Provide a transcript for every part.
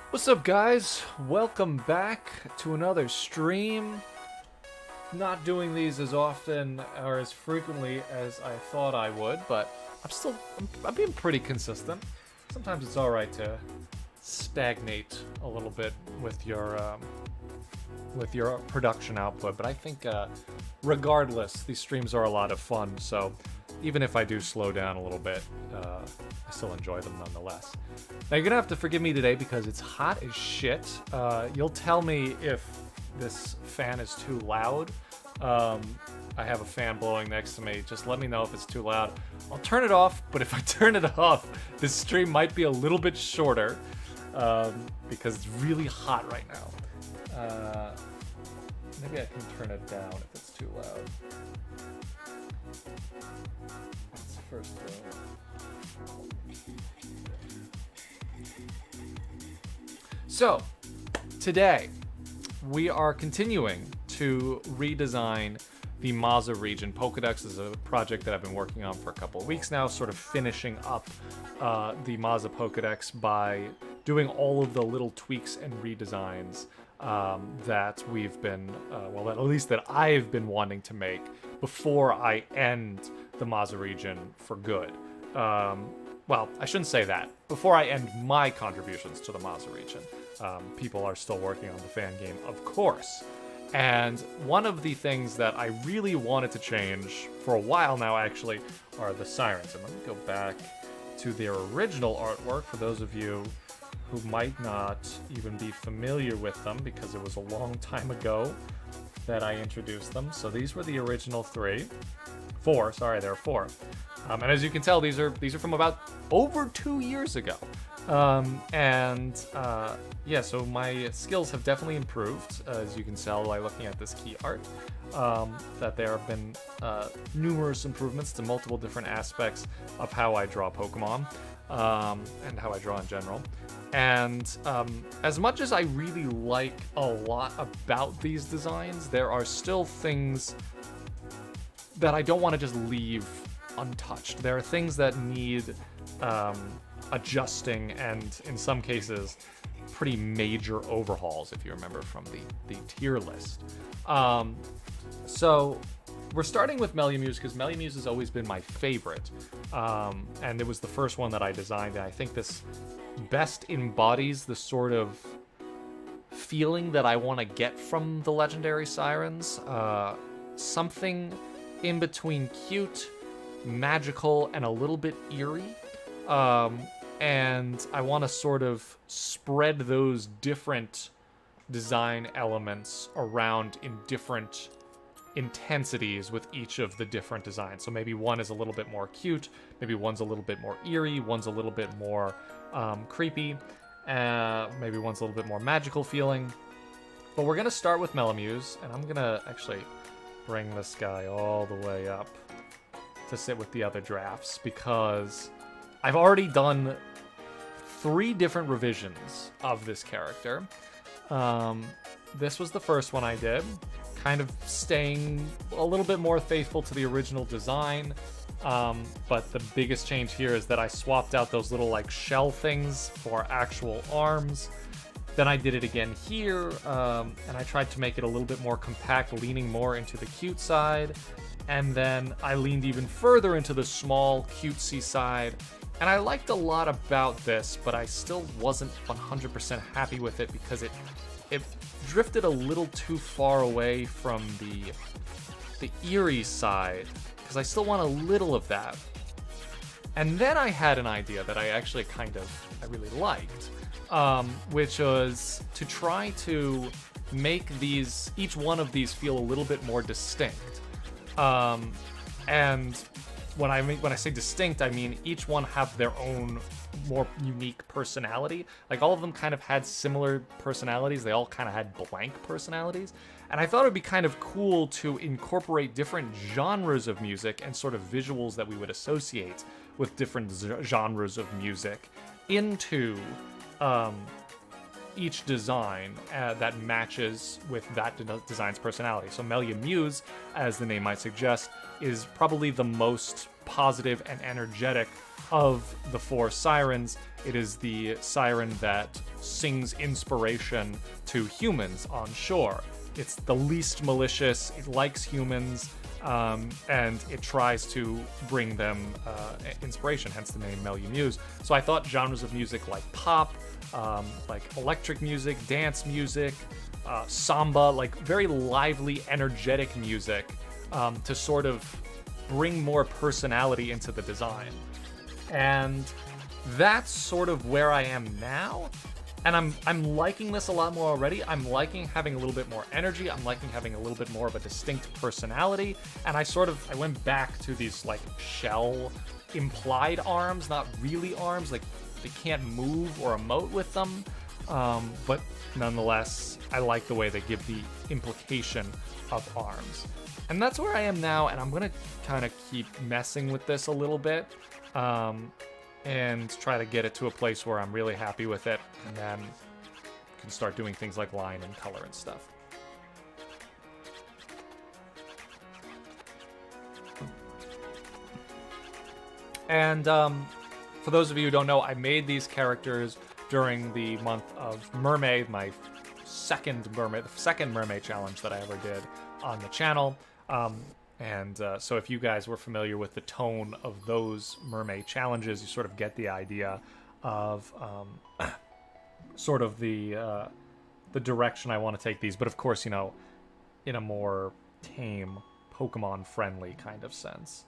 What's up, guys? Welcome back to another stream. Not doing these as often or as frequently as I thought I would, but I'm being pretty consistent. Sometimes it's all right to stagnate a little bit with your production output, but I think regardless, these streams are a lot of fun. So even if I do slow down a little bit, I still enjoy them nonetheless. Now you're gonna have to forgive me today because it's hot as shit. You'll tell me if this fan is too loud. I have a fan blowing next to me. Just let me know if it's too loud. I'll turn it off, but if I turn it off, this stream might be a little bit shorter because it's really hot right now. Maybe I can turn it down if it's too loud. Let's first So, today we are continuing to redesign the Mazah region. Pokedex is a project that I've been working on for a couple of weeks now, sort of finishing up the Mazah Pokedex by doing all of the little tweaks and redesigns that we've been, well, at least that I've been wanting to make before I end the Mazah region for good. Well, I shouldn't say that. Before I end my contributions to the Mazah region. People are still working on the fan game, of course. And one of the things that I really wanted to change for a while now, actually, are the sirens. And let me go back to their original artwork for those of you who might not even be familiar with them because it was a long time ago that I introduced them. So these were the original four, sorry, there are four. And as you can tell, these are from about over 2 years ago. Yeah, so my skills have definitely improved, as you can tell by looking at this key art, that there have been numerous improvements to multiple different aspects of how I draw Pokemon, and how I draw in general. And as much as I really like a lot about these designs, there are still things that I don't want to just leave untouched. There are things that need adjusting and, in some cases, pretty major overhauls, if you remember from the tier list. So we're starting with Melumuse because Melumuse has always been my favorite, and it was the first one that I designed, and I think this best embodies the sort of feeling that I want to get from the legendary sirens. Something in between cute, magical, and a little bit eerie. And I want to sort of spread those different design elements around in different intensities with each of the different designs. So maybe one is a little bit more cute, maybe one's a little bit more eerie, one's a little bit more creepy, maybe one's a little bit more magical feeling. But we're going to start with Melumuse, and I'm going to actually bring this guy all the way up to sit with the other drafts, because I've already done 3 different revisions of this character. This was the first one I did, kind of staying a little bit more faithful to the original design, but the biggest change here is that I swapped out those little like shell things for actual arms. Then I did it again here, and I tried to make it a little bit more compact, leaning more into the cute side. And then I leaned even further into the small, cutesy side. And I liked a lot about this, but I still wasn't 100% happy with it because it drifted a little too far away from the eerie side, because I still want a little of that. And then I had an idea that I actually I really liked, which was to try to make each one of these feel a little bit more distinct. And when I say distinct, I mean each one have their own more unique personality. Like, all of them kind of had similar personalities. They all kind of had blank personalities. And I thought it would be kind of cool to incorporate different genres of music and sort of visuals that we would associate with different genres of music into each design that matches with that design's personality. So Melumuse, as the name might suggest, is probably the most positive and energetic of the 4 sirens, it is the siren that sings inspiration to humans on shore. It's the least malicious, it likes humans, and it tries to bring them inspiration, hence the name Melumuse. So I thought genres of music like pop, like electric music, dance music, samba, like very lively, energetic music, to sort of bring more personality into the design. And that's sort of where I am now. And I'm liking this a lot more already. I'm liking having a little bit more energy. I'm liking having a little bit more of a distinct personality. And I went back to these like shell implied arms, not really arms. Like they can't move or emote with them. But nonetheless, I like the way they give the implication of arms. And that's where I am now. And I'm going to kind of keep messing with this a little bit. And try to get it to a place where I'm really happy with it, and then can start doing things like line and color and stuff. And for those of you who don't know, I made these characters during the month of Mermaid, my second mermaid challenge that I ever did on the channel. So if you guys were familiar with the tone of those mermaid challenges, you sort of get the idea of sort of the direction I want to take these. But of course, you know, in a more tame, Pokemon-friendly kind of sense.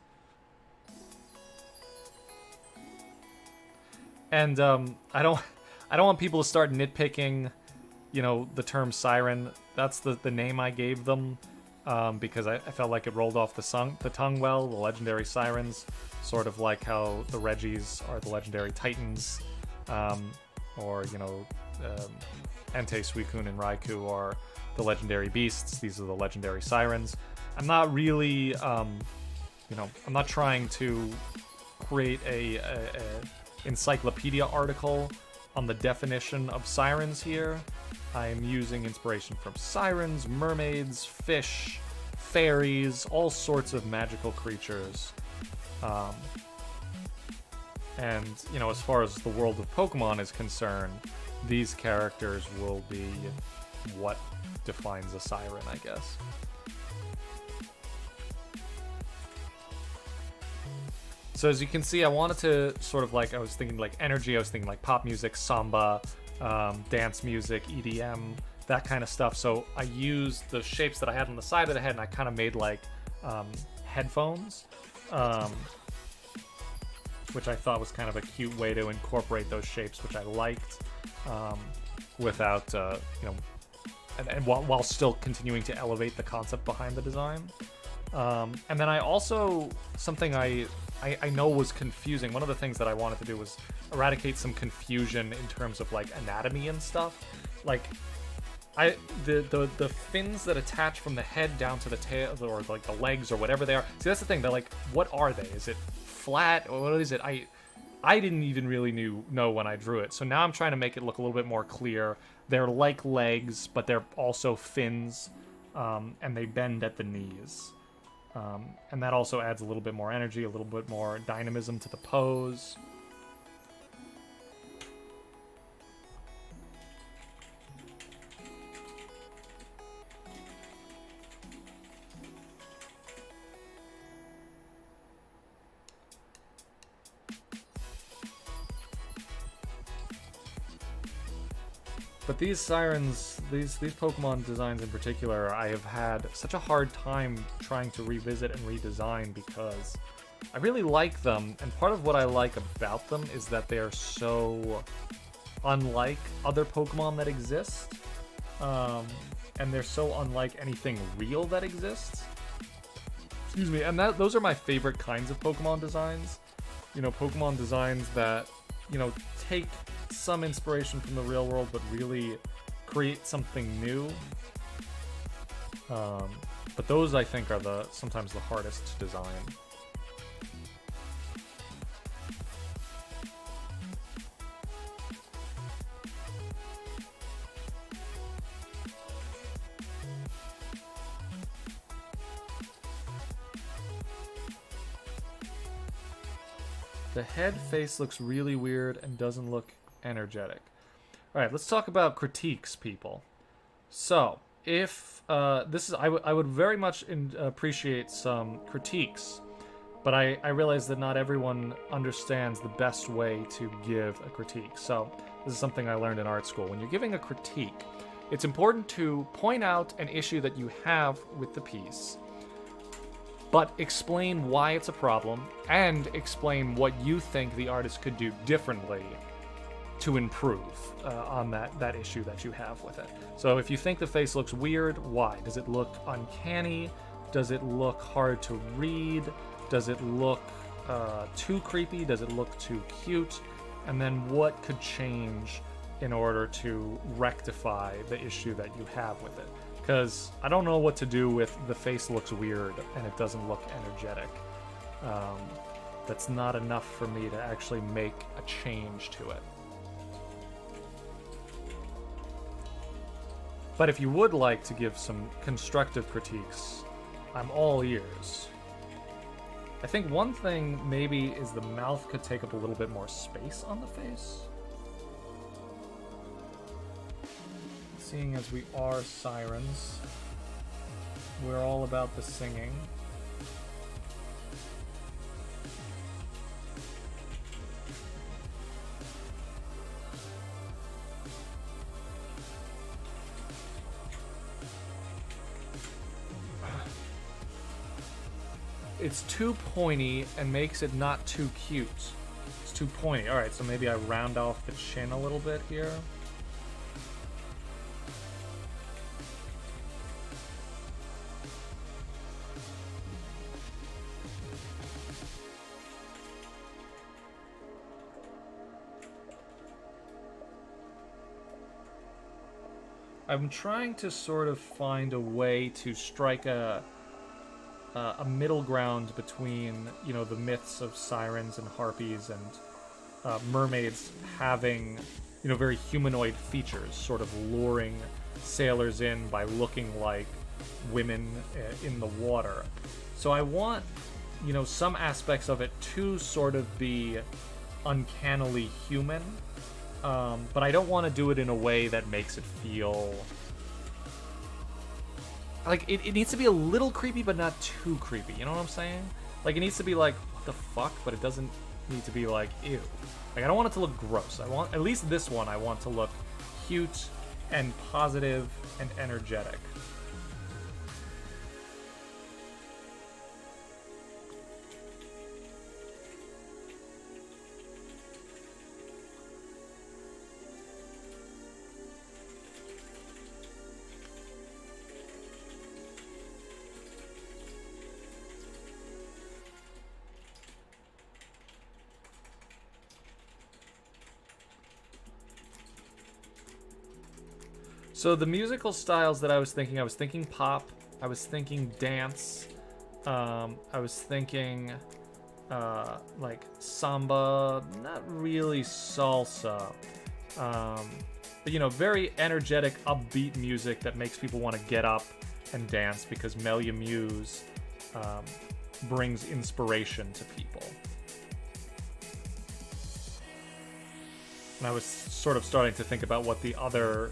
And I don't want people to start nitpicking, you know, the term siren. That's the name I gave them. Because I felt like it rolled off the tongue well, the legendary sirens, sort of like how the Regis are the legendary titans, or, you know, Entei, Suicune, and Raikou are the legendary beasts. These are the legendary sirens. I'm not really, you know, I'm not trying to create a encyclopedia article on the definition of sirens here. I'm using inspiration from sirens, mermaids, fish, fairies, all sorts of magical creatures. And, you know, as far as the world of Pokemon is concerned, these characters will be what defines a siren, I guess. So as you can see, I wanted to sort of like, I was thinking like energy, I was thinking like pop music, samba, dance music, EDM, that kind of stuff. So I used the shapes that I had on the side of the head, and I kind of made like headphones, which I thought was kind of a cute way to incorporate those shapes, which I liked, without, you know, and while still continuing to elevate the concept behind the design. And then I also, something I know was confusing. One of the things that I wanted to do was eradicate some confusion in terms of like anatomy and stuff. Like the fins that attach from the head down to the tail, or like the legs or whatever they are. See, that's the thing. They're like, what are they? Is it flat or what is it? I didn't even really know when I drew it. So now I'm trying to make it look a little bit more clear. They're like legs, but they're also fins, and they bend at the knees. And that also adds a little bit more energy, a little bit more dynamism to the pose. But these sirens, these Pokemon designs in particular, I have had such a hard time trying to revisit and redesign because I really like them, and part of what I like about them is that they are so unlike other Pokemon that exist, and they're so unlike anything real that exists. Excuse me, and those are my favorite kinds of Pokemon designs. You know, Pokemon designs that, you know, take some inspiration from the real world, but really create something new. But those, I think, are sometimes the hardest to design. The head face looks really weird and doesn't look energetic. All right, let's talk about critiques, people. So, if this is, I would very much appreciate some critiques, but I realize that not everyone understands the best way to give a critique. So, this is something I learned in art school. When you're giving a critique, it's important to point out an issue that you have with the piece, but explain why it's a problem and explain what you think the artist could do differently to improve on that issue that you have with it. So if you think the face looks weird, why? Does it look uncanny? Does it look hard to read? Does it look too creepy? Does it look too cute? And then what could change in order to rectify the issue that you have with it? Because I don't know what to do with the face looks weird and it doesn't look energetic. That's not enough for me to actually make a change to it. But if you would like to give some constructive critiques, I'm all ears. I think one thing maybe is the mouth could take up a little bit more space on the face. Seeing as we are sirens, we're all about the singing. It's too pointy and makes it not too cute. It's too pointy. Alright, so maybe I round off the chin a little bit here. I'm trying to sort of find a way to strike a middle ground between, you know, the myths of sirens and harpies and mermaids having, you know, very humanoid features, sort of luring sailors in by looking like women in the water. So I want, you know, some aspects of it to sort of be uncannily human. But I don't want to do it in a way that makes it feel like it needs to be a little creepy, but not too creepy. You know what I'm saying? Like, it needs to be like, what the fuck? But it doesn't need to be like, ew. Like, I don't want it to look gross. I want, at least this one, I want to look cute and positive and energetic. So the musical styles that I was thinking pop, I was thinking dance, I was thinking like samba, not really salsa, but you know, very energetic, upbeat music that makes people want to get up and dance because Melumuse brings inspiration to people. And I was sort of starting to think about what the other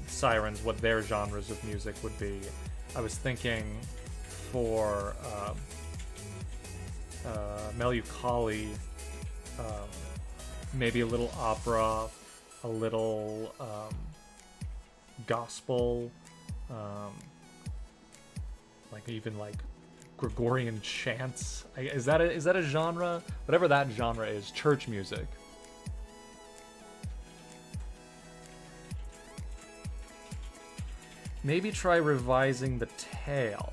sirens, what their genres of music would be. I was thinking for Melucali, maybe a little opera, a little gospel, like even like Gregorian chants. Is that a genre? Whatever that genre is, church music. Maybe try revising the tail.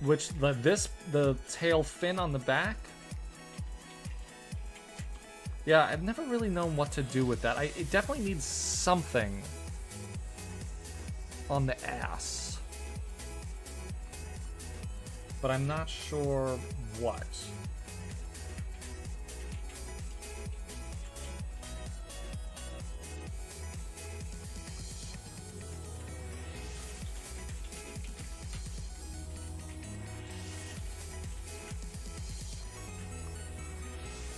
Which, the tail fin on the back? Yeah, I've never really known what to do with that. It definitely needs something on the ass. But I'm not sure what.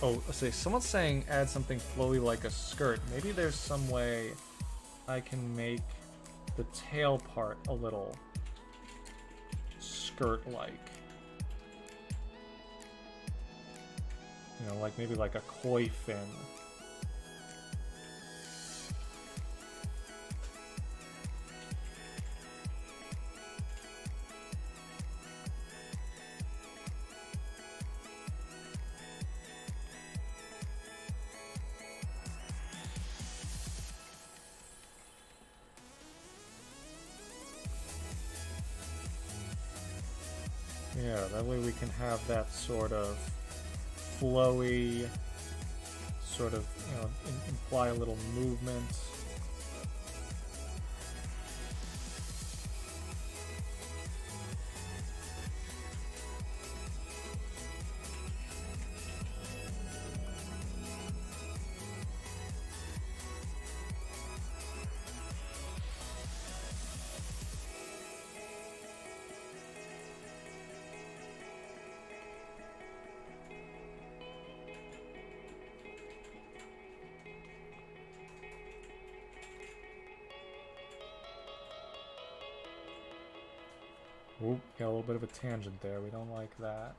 Oh, let's see. Someone's saying add something flowy like a skirt. Maybe there's some way I can make the tail part a little skirt-like. You know, like maybe like a koi fin. Yeah, that way we can have that sort of flowy, sort of, you know, imply a little movement. Oop, got a little bit of a tangent there. We don't like that.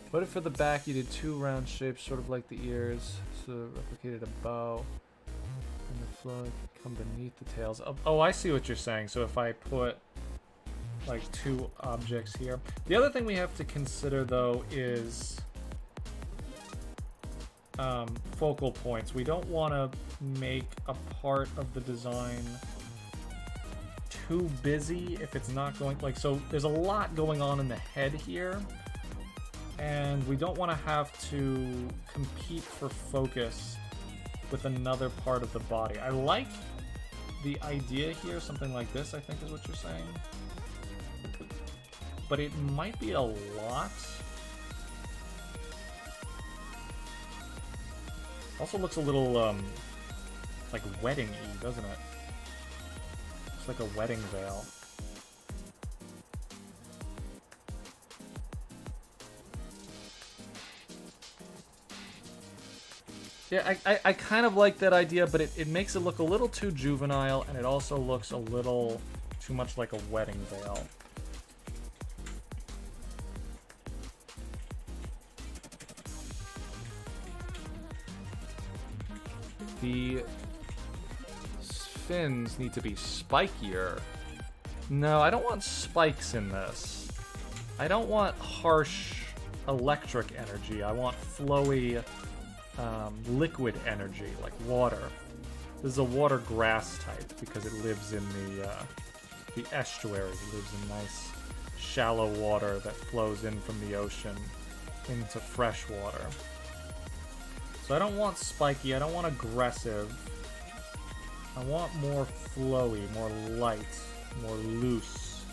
What if for the back you did 2 round shapes, sort of like the ears, so replicated a bow, and the flow could come beneath the tails? Oh, I see what you're saying. So if I put like 2 objects here. The other thing we have to consider though is focal points. We don't want to make a part of the design too busy if it's not going, like, so there's a lot going on in the head here, and we don't want to have to compete for focus with another part of the body. I like the idea here, something like this, I think is what you're saying. But it might be a lot. Also looks a little, like wedding-y, doesn't it? It's like a wedding veil. Yeah, I kind of like that idea, but it makes it look a little too juvenile, and it also looks a little too much like a wedding veil. The fins need to be spikier. No, I don't want spikes in this. I don't want harsh electric energy. I want flowy liquid energy, like water. This is a water grass type because it lives in the estuaries. It lives in nice shallow water that flows in from the ocean into fresh water. So I don't want spiky, I don't want aggressive. I want more flowy, more light, more loose.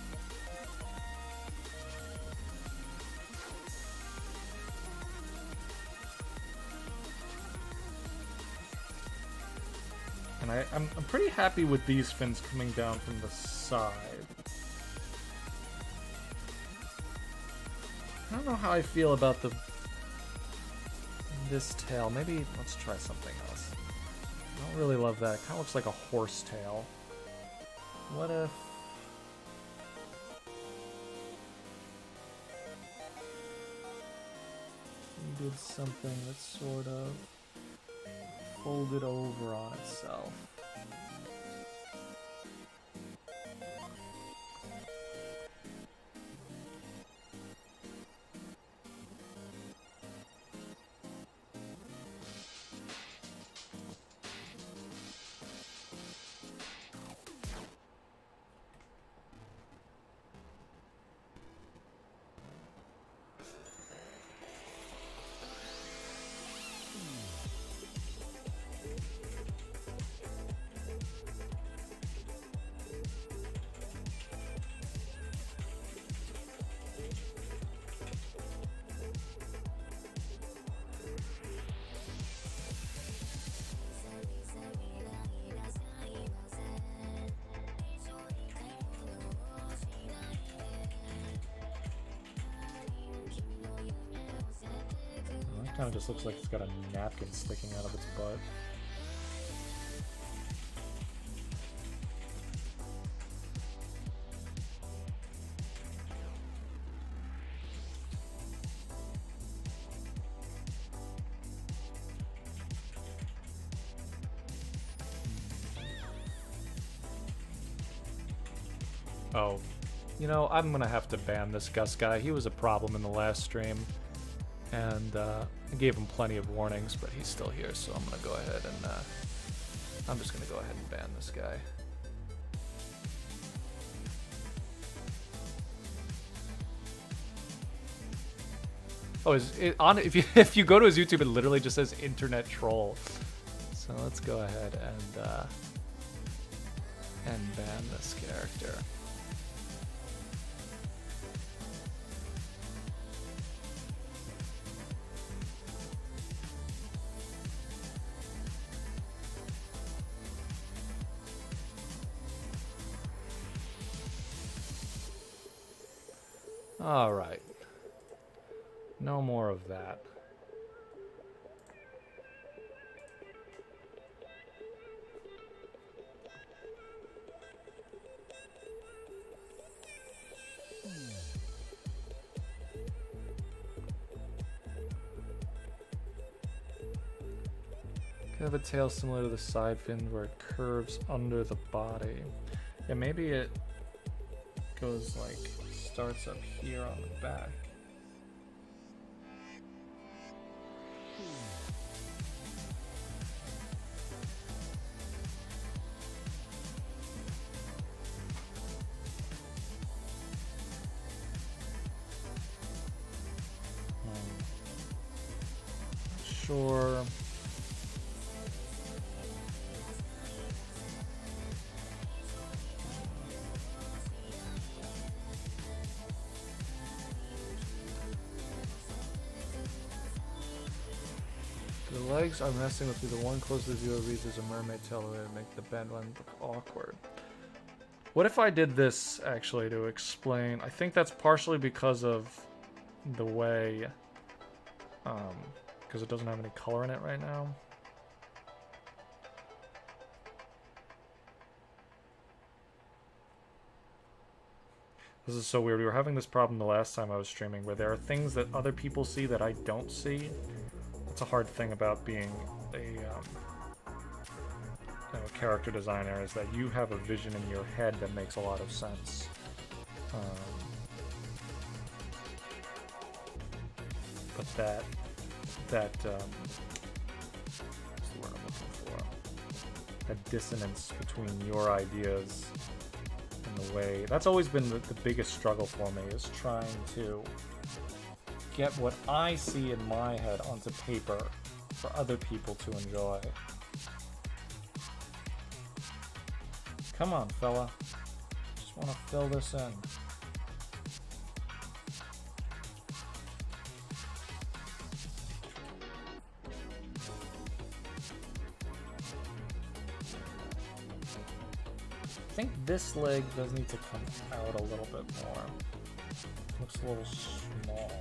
And I'm pretty happy with these fins coming down from the side. I don't know how I feel about this tail. Maybe let's try something else. I don't really love that. It kind of looks like a horse tail. What if we did something that's sort of folded over on itself? Kind of just looks like it's got a napkin sticking out of its butt. Oh, you know, I'm gonna have to ban this Gus guy. He was a problem in the last stream, and I gave him plenty of warnings, but he's still here, so I'm gonna go ahead and I'm just gonna go ahead and ban this guy. Oh, is it on? If you go to his YouTube, it literally just says internet troll. So let's go ahead and ban this character. All right. No more of that. Could have a tail similar to the side fin where it curves under the body. Yeah, maybe it goes like, starts up here on the back. Sure. The legs are messing with me. The one close to the viewer reads as a mermaid tail to make the bend one look awkward. What if I did this actually to explain? I think that's partially because of the way, because it doesn't have any color in it right now. This is so weird. We were having this problem the last time I was streaming where there are things that other people see that I don't see. That's a hard thing about being a character designer, is that you have a vision in your head that makes a lot of sense. But that what's the word I'm looking for? That dissonance between your ideas and the way, that's always been the biggest struggle for me, is trying to get what I see in my head onto paper for other people to enjoy. Come on, fella. Just want to fill this in. I think this leg does need to come out a little bit more. Looks a little small.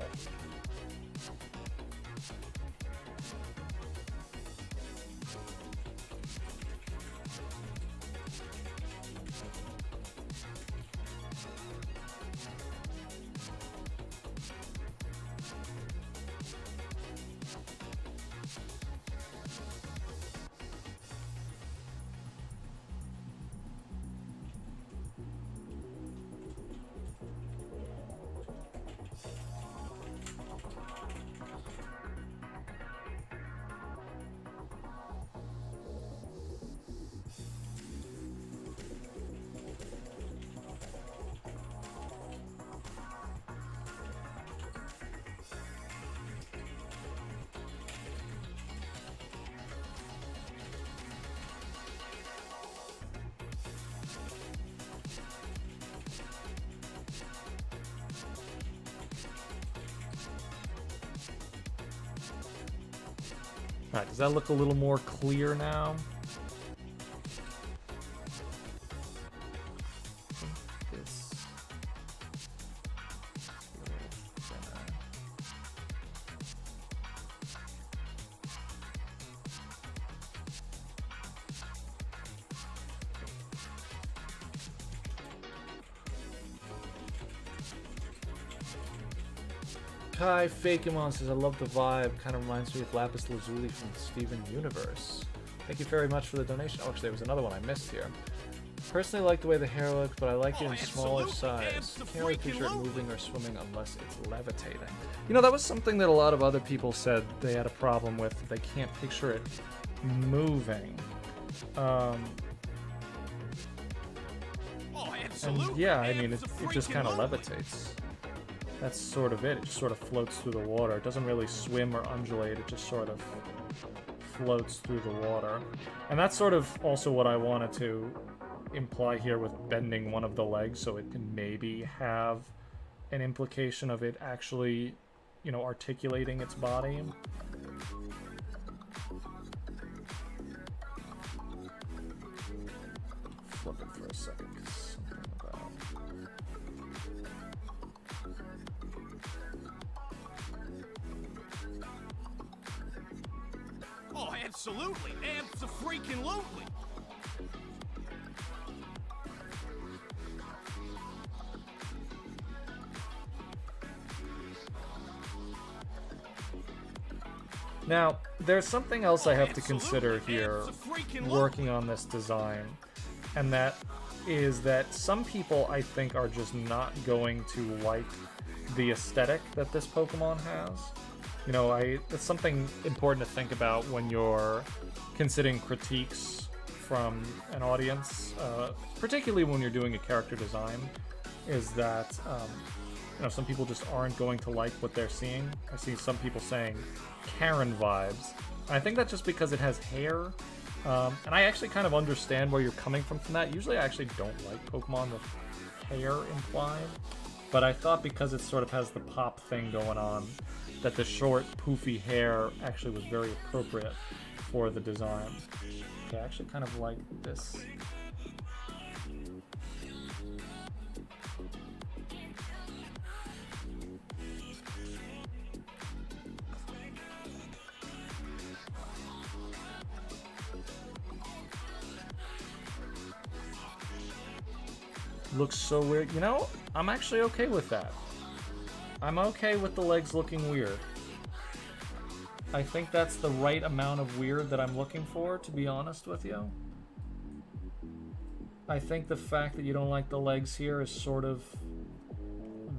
Alright, does that look a little more clear now? Kai Fakemon says, I love the vibe. Kind of reminds me of Lapis Lazuli from Steven Universe. Thank you very much for the donation. Oh, actually, there was another one I missed here. Personally, I like the way the hair looks, but I like it in smaller size. Can't really picture it moving or swimming unless it's levitating. You know, that was something that a lot of other people said they had a problem with. They can't picture it moving. And yeah, I mean, it just kind of levitates. That's sort of it. It just sort of floats through the water. It doesn't really swim or undulate. It just sort of floats through the water. And that's sort of also what I wanted to imply here with bending one of the legs, so it can maybe have an implication of it actually, you know, articulating its body. Flip it for a second. Oh, absolutely. Abso-freaking-lutely. Now, there's something else I have to consider here working on this design, and that is that some people, I think, are just not going to like the aesthetic that this Pokemon has. You know, it's something important to think about when you're considering critiques from an audience, particularly when you're doing a character design, is that, you know, some people just aren't going to like what they're seeing. I see some people saying Karen vibes. And I think that's just because it has hair. And I actually kind of understand where you're coming from that. Usually I actually don't like Pokemon with hair implied. But I thought because it sort of has the pop thing going on, that the short, poofy hair actually was very appropriate for the design. Okay, I actually kind of like this. Looks so weird. You know, I'm actually okay with that. I'm okay with the legs looking weird. I think that's the right amount of weird that I'm looking for, to be honest with you. I think the fact that you don't like the legs here is sort of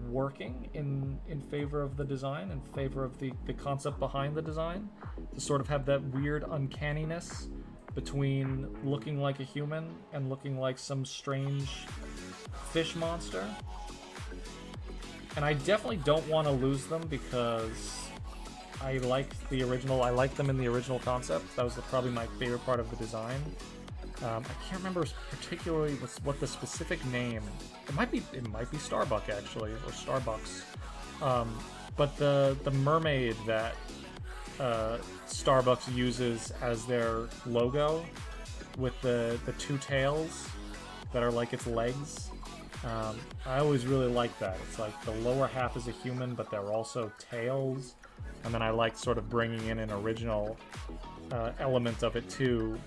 working in favor of the design, in favor of the concept behind the design, to sort of have that weird uncanniness between looking like a human and looking like some strange fish monster. And I definitely don't want to lose them because I liked the original. I liked them in the original concept. That was probably my favorite part of the design. I can't remember particularly what the specific name. It might be Starbuck actually, or Starbucks. But the mermaid that Starbucks uses as their logo, with the two tails that are like its legs. I always really like that. It's like the lower half is a human, but they're also tails. And then I like sort of bringing in an original element of it too,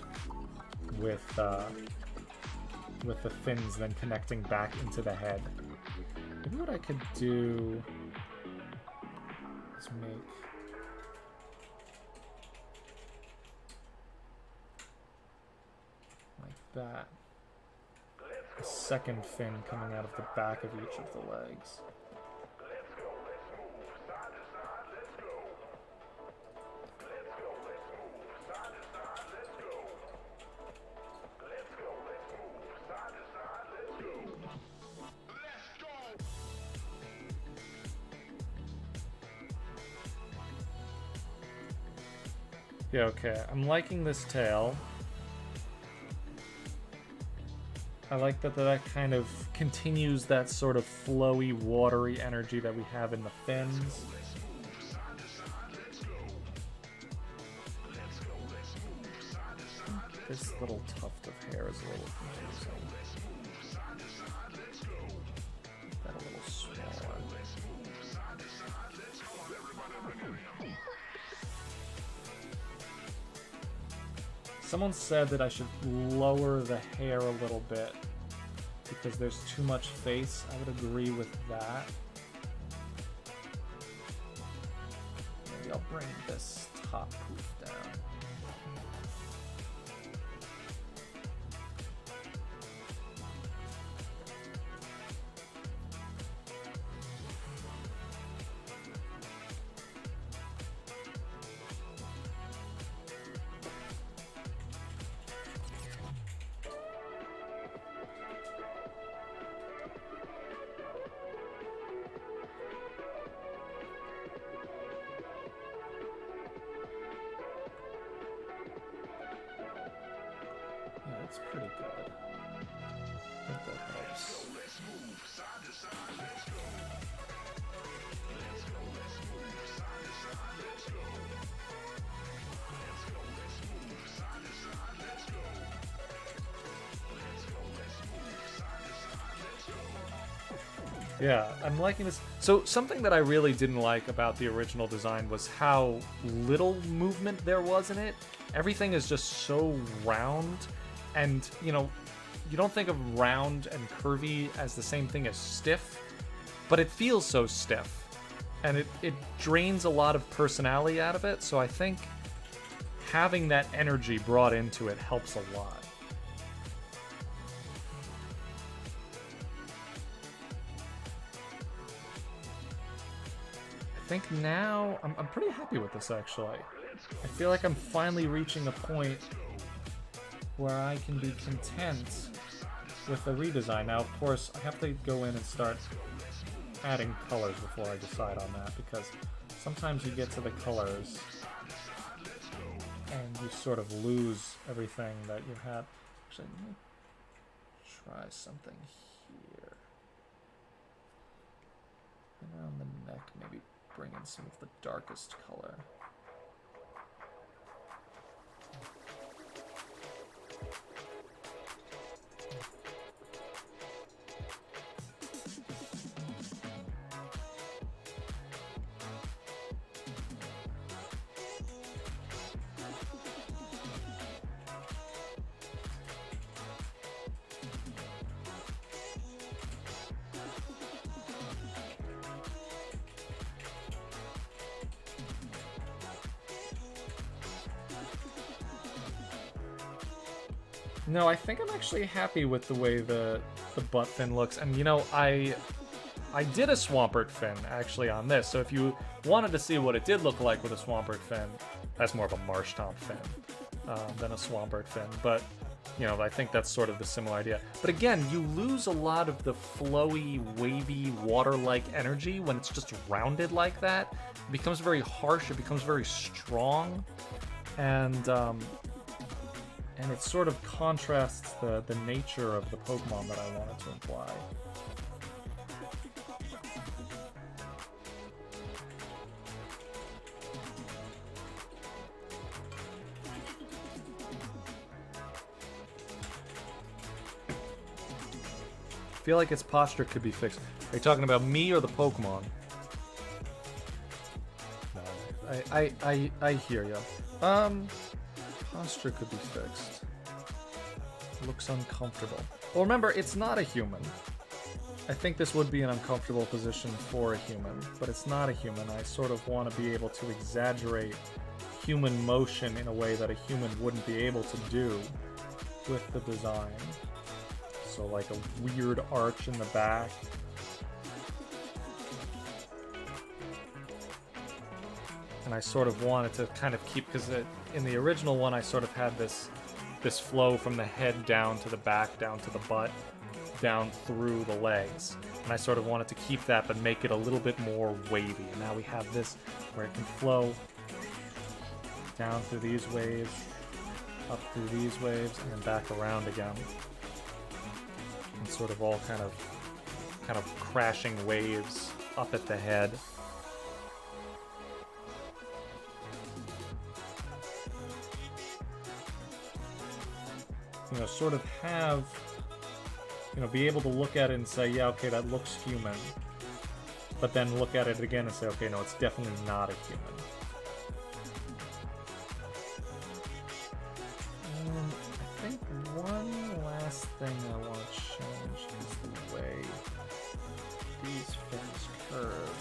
with the fins then connecting back into the head. Maybe what I could do is make like that. A second fin coming out of the back of each of the legs. Yeah, okay. I'm liking this tail. I like that kind of continues that sort of flowy, watery energy that we have in the fins. This little tuft of hair is a little confusing. That a little smaller. Someone said that I should lower the hair a little bit because there's too much face. I would agree with that. Actually, I'll bring this top poof down. Yeah, it's pretty good. I think that helps. Yeah, I'm liking this. So something that I really didn't like about the original design was how little movement there was in it. Everything is just so round, and you know, you don't think of round and curvy as the same thing as stiff, but it feels so stiff, and it drains a lot of personality out of it. So I think having that energy brought into it helps a lot. I think now I'm pretty happy with this, actually. I feel like I'm finally reaching a point where I can be content with the redesign. Now, of course, I have to go in and start adding colors before I decide on that, because sometimes you get to the colors and you sort of lose everything that you had. Actually, let me try something here. Around the neck, maybe bring in some of the darkest color. No, I think I'm actually happy with the way the butt fin looks. And you know, I did a Swampert fin actually on this. So if you wanted to see what it did look like with a Swampert fin, that's more of a Marshtomp fin than a Swampert fin. But you know, I think that's sort of the similar idea. But again, you lose a lot of the flowy, wavy, water-like energy when it's just rounded like that. It becomes very harsh. It becomes very strong, and it sort of contrasts the nature of the Pokemon that I wanted to imply. I feel like its posture could be fixed. Are you talking about me or the Pokemon? No, I hear you. Posture could be fixed. Looks uncomfortable. Well, remember, it's not a human. I think this would be an uncomfortable position for a human, but it's not a human. I sort of want to be able to exaggerate human motion in a way that a human wouldn't be able to do with the design. So like a weird arch in the back. And I sort of wanted to kind of keep, because in the original one I sort of had this flow from the head down to the back, down to the butt, down through the legs. And I sort of wanted to keep that but make it a little bit more wavy. And now we have this where it can flow down through these waves, up through these waves, and then back around again. And sort of all kind of crashing waves up at the head. You know, sort of have, you know, be able to look at it and say, yeah, okay, that looks human. But then look at it again and say, okay, no, it's definitely not a human. I think one last thing I want to change is the way these fins curve.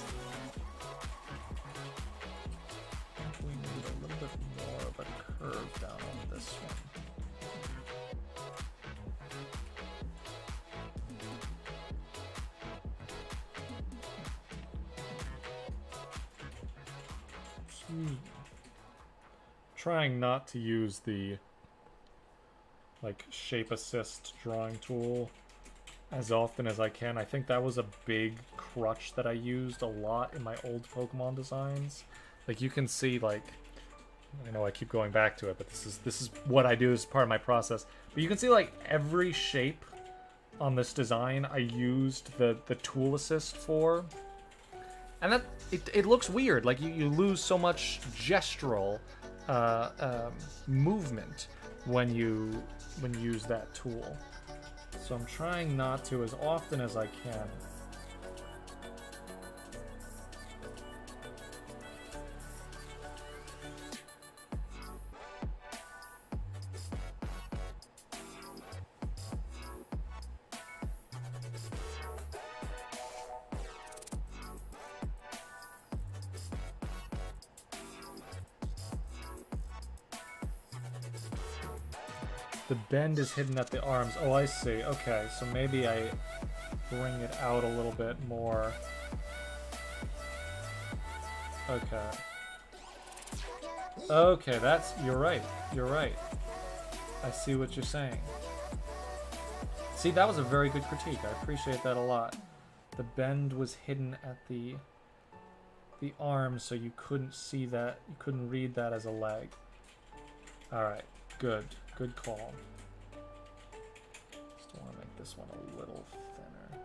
Trying not to use the like shape assist drawing tool as often as I can. I think that was a big crutch that I used a lot in my old Pokemon designs. Like you can see, like, I know I keep going back to it, but this is what I do as part of my process. But you can see like every shape on this design I used the tool assist for. And that it looks weird. Like you lose so much gestural movement when you use that tool. So I'm trying not to as often as I can. The bend is hidden at the arms. Oh, I see. Okay, so maybe I bring it out a little bit more. Okay. Okay, that's... You're right. You're right. I see what you're saying. See, that was a very good critique. I appreciate that a lot. The bend was hidden at the arms, so you couldn't see that. You couldn't read that as a leg. Alright, good. Good call. Still want to make this one a little thinner.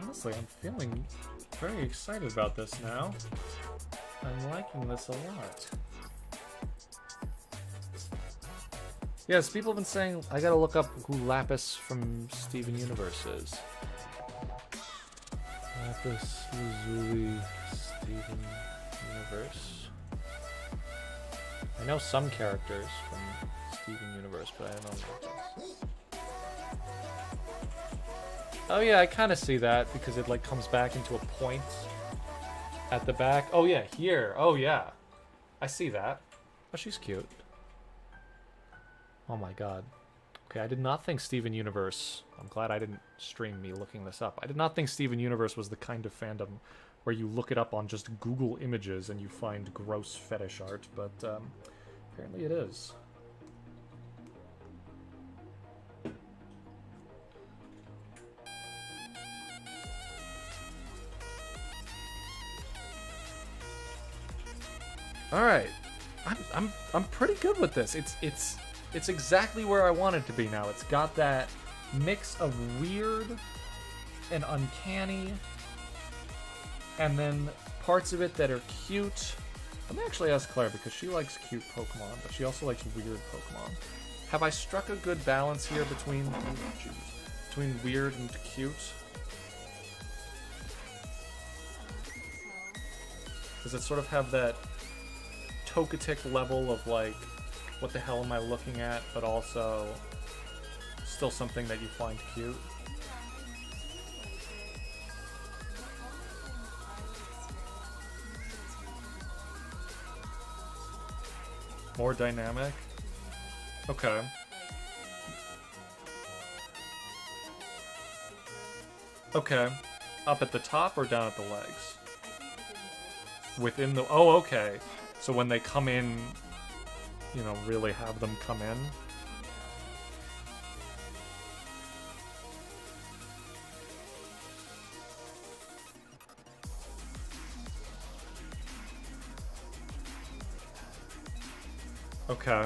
Honestly, I'm feeling very excited about this now. I'm liking this a lot. Yes, people have been saying I gotta look up who Lapis from Steven Universe is. Lapis Lazuli, Steven Universe. I know some characters from Steven Universe, but I don't know what this is. Oh yeah, I kind of see that because it like comes back into a point at the back. Oh yeah, here. Oh yeah, I see that. Oh, she's cute. Oh my god. Okay, I did not think Steven Universe... I'm glad I didn't stream me looking this up. I did not think Steven Universe was the kind of fandom where you look it up on just Google Images and you find gross fetish art, but apparently it is. All right, I'm pretty good with this. It's exactly where I want it to be now. It's got that mix of weird and uncanny, and then parts of it that are cute. Let me actually ask Claire because she likes cute Pokemon, but she also likes weird Pokemon. Have I struck a good balance here between weird and cute? Does it sort of have that Togetic level of like, what the hell am I looking at, but also still something that you find cute? More dynamic? Okay. Okay. Up at the top or down at the legs? Within the... Oh, okay. So when they come in, you know, really have them come in. Okay.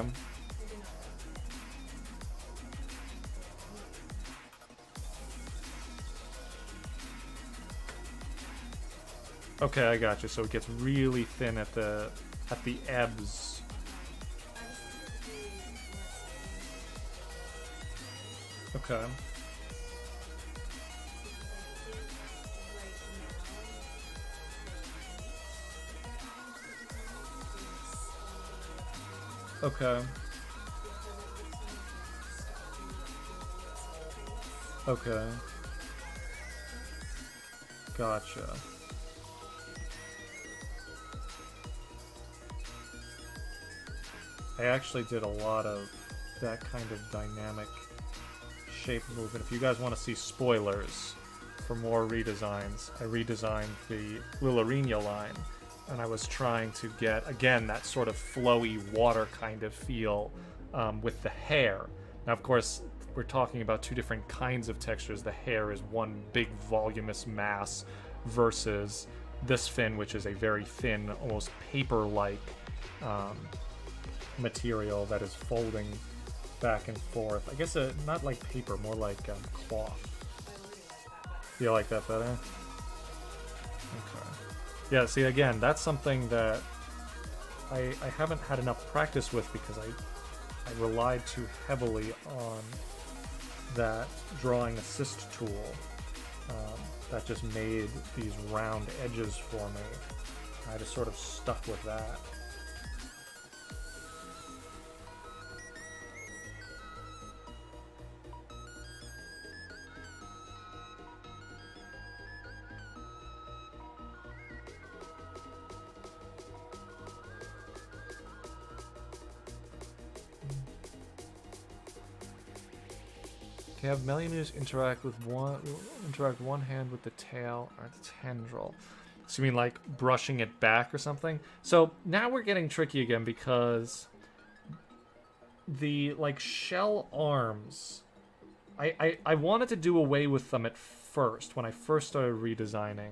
Okay, I got you. So it gets really thin at the ebbs. Okay. Okay. Okay. Gotcha. I actually did a lot of that kind of dynamic shape movement. If you guys want to see spoilers for more redesigns, I redesigned the Lillarina line, and I was trying to get, again, that sort of flowy water kind of feel with the hair. Now, of course, we're talking about two different kinds of textures. The hair is one big voluminous mass versus this fin, which is a very thin, almost paper-like material that is folding back and forth. I guess not like paper, more like cloth. You like that better? Okay. Yeah, see, again, that's something that I haven't had enough practice with because I relied too heavily on that drawing assist tool that just made these round edges for me. I just sort of stuck with that. You have Melumuse interact one hand with the tail or the tendril. So you mean like brushing it back or something? So now we're getting tricky again because the like shell arms, I wanted to do away with them at first when I first started redesigning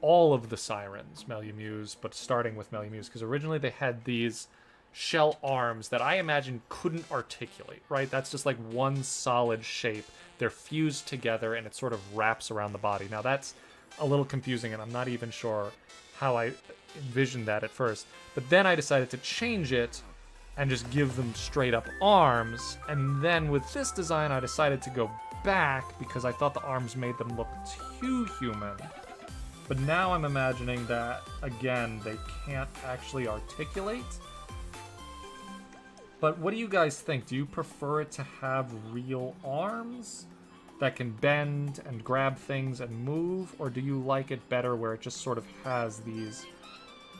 all of the sirens, Melumuse, but starting with Melumuse because originally they had these shell arms that I imagine couldn't articulate, right? That's just like one solid shape. They're fused together and it sort of wraps around the body. Now that's a little confusing and I'm not even sure how I envisioned that at first. But then I decided to change it and just give them straight up arms. And then with this design, I decided to go back because I thought the arms made them look too human. But now I'm imagining that, again, they can't actually articulate. But what do you guys think? Do you prefer it to have real arms that can bend and grab things and move? Or do you like it better where it just sort of has these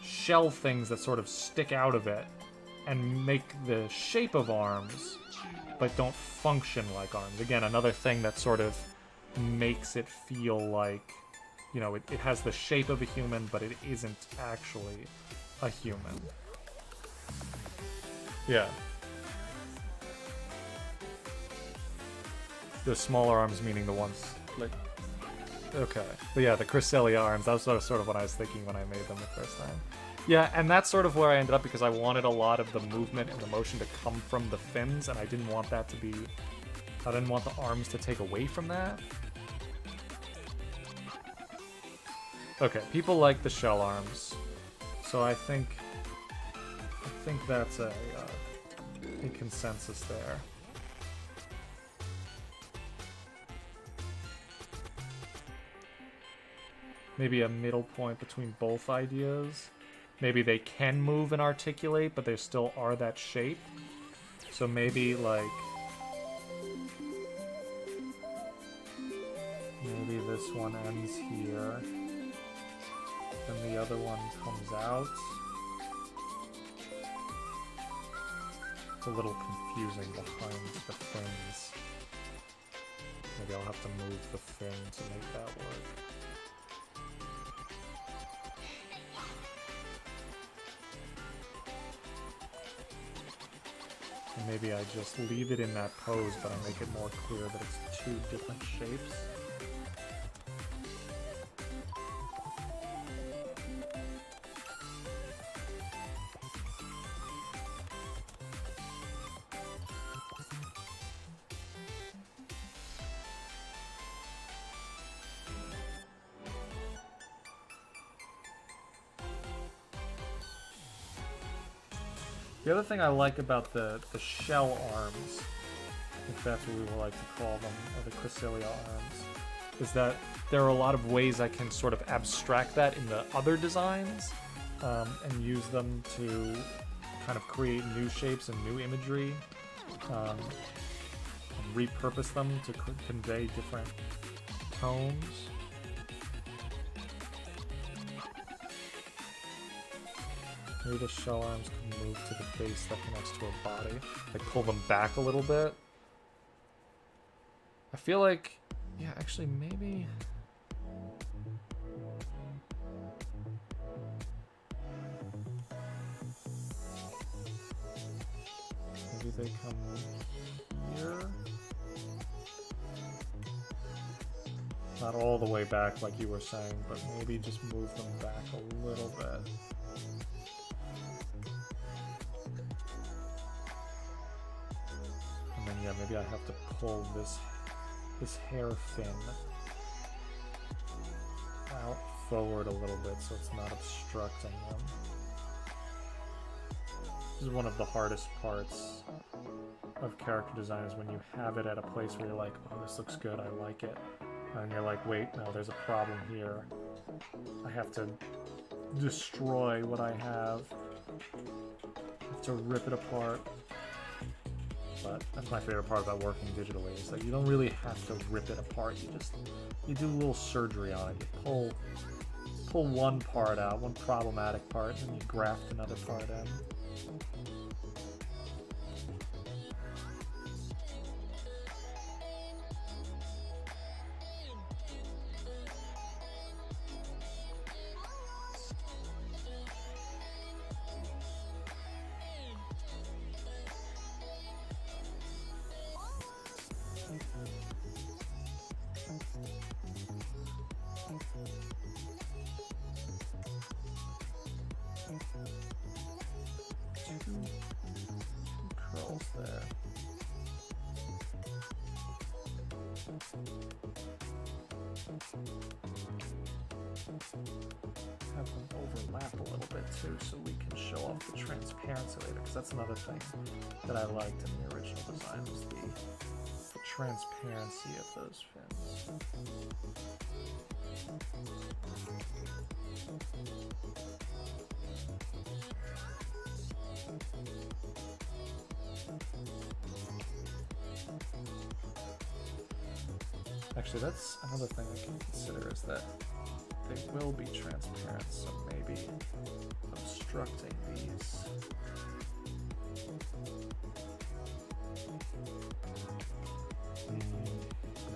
shell things that sort of stick out of it and make the shape of arms, but don't function like arms? Again, another thing that sort of makes it feel like, you know, it has the shape of a human, but it isn't actually a human. Yeah. The smaller arms meaning the ones, like... Okay. But yeah, the Cresselia arms, that was sort of what I was thinking when I made them the first time. Yeah, and that's sort of where I ended up because I wanted a lot of the movement and the motion to come from the fins, and I didn't want that to be... I didn't want the arms to take away from that. Okay, people like the shell arms. So I think that's a consensus there. Maybe a middle point between both ideas. Maybe they can move and articulate, but they still are that shape. So maybe, like... Maybe this one ends here. Then the other one comes out. It's a little confusing behind the fins. Maybe I'll have to move the fin to make that work. And maybe I just leave it in that pose, but I make it more clear that it's two different shapes. The other thing I like about the shell arms, if that's what we would like to call them, or the Cresselia arms, is that there are a lot of ways I can sort of abstract that in the other designs and use them to kind of create new shapes and new imagery, and repurpose them to convey different tones. Maybe the shell arms can move to the base that connects to a body. Like pull them back a little bit. I feel like, yeah, actually maybe... Maybe they come here. Not all the way back like you were saying, but maybe just move them back a little bit. And then yeah, maybe I have to pull this hair fin out forward a little bit so it's not obstructing them. This is one of the hardest parts of character design, is when you have it at a place where you're like, oh, this looks good, I like it. And you're like, wait, no, there's a problem here. I have to destroy what I have. I have to rip it apart. But that's my favorite part about working digitally, is that you don't really have to rip it apart. You do a little surgery on it. You pull one part out, one problematic part, and you graft another part in. Curls there. Have them overlap a little bit too, so we can show off the transparency later, because that's another thing that I liked in the original design, was the transparency of those fins. Actually, that's another thing I can consider, is that they will be transparent, so maybe obstructing these.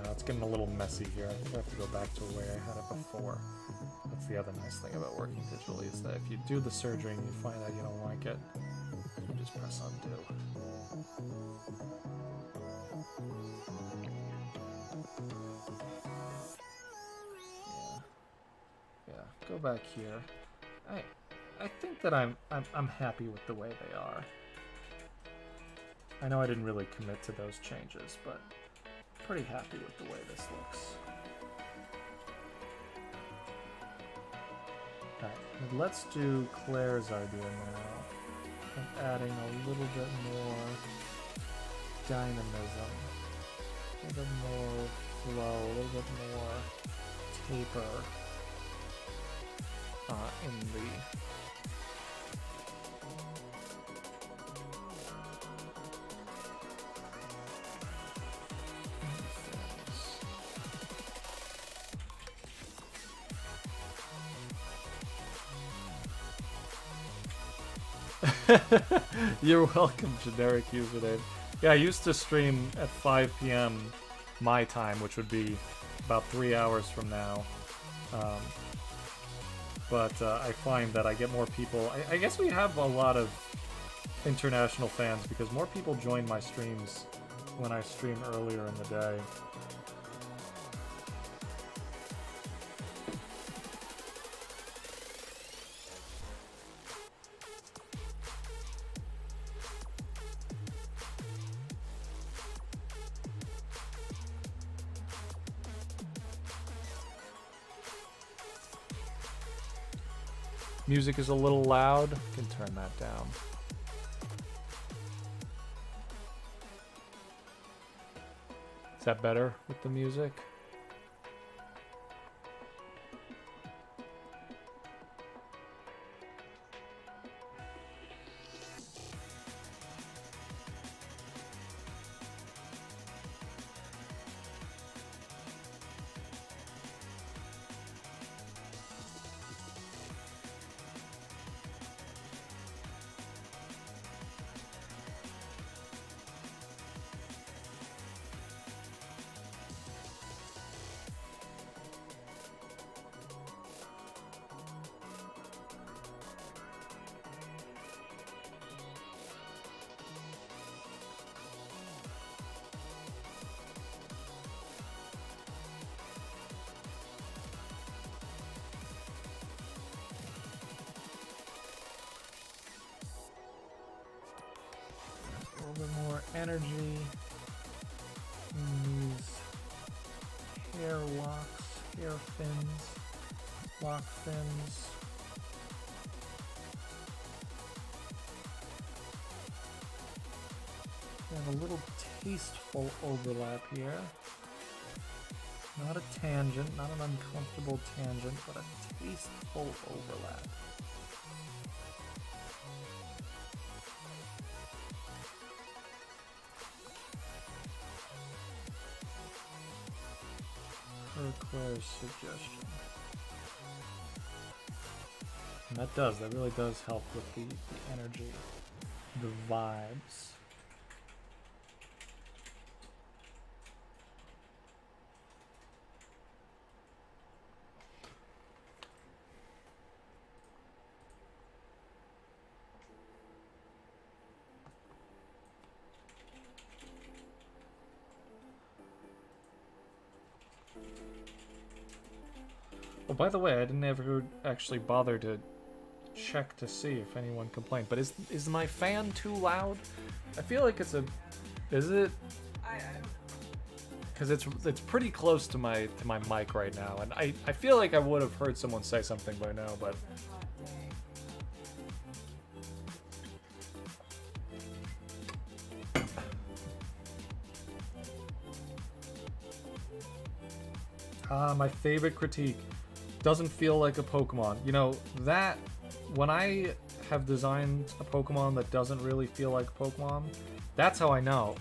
No, it's getting a little messy here. I think I have to go back to where I had it before. That's the other nice thing about working digitally, is that if you do the surgery and you find out you don't like it, you just press undo. Yeah, go back here. I think that I'm happy with the way they are. I know I didn't really commit to those changes, but pretty happy with the way this looks. Alright, let's do Claire's idea now. Of adding a little bit more dynamism, a little bit more flow, a little bit more taper in the You're welcome, generic username. Yeah, I used to stream at 5 p.m. my time, which would be about 3 hours from now. But I find that I get more people. I guess we have a lot of international fans because more people join my streams when I stream earlier in the day. Music is a little loud. I can turn that down. Is that better with the music? little bit more energy. Use hair locks, hair fins, lock fins. We have a little tasteful overlap here. Not a tangent, not an uncomfortable tangent, but a tasteful overlap. Per Claire's suggestion. And that really does help with the energy, the vibes. Oh, by the way, I didn't ever actually bother to check to see if anyone complained. But is my fan too loud? I feel like it's a... Is it? I don't... Because it's pretty close to my mic right now, and I feel like I would have heard someone say something by now, but... My favorite critique. Doesn't feel like a Pokemon. You know, that... When I have designed a Pokemon that doesn't really feel like a Pokemon, that's how I know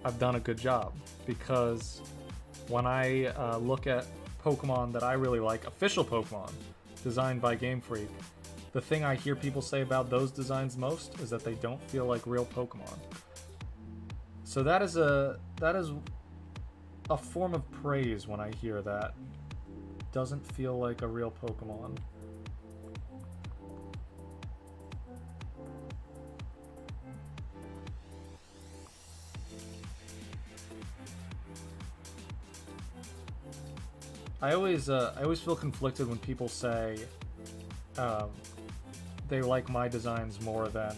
I've done a good job. Because when I look at Pokemon that I really like, official Pokemon, designed by Game Freak, the thing I hear people say about those designs most is that they don't feel like real Pokemon. So that is a form of praise when I hear that. Doesn't feel like a real Pokemon. I always feel conflicted when people say they like my designs more than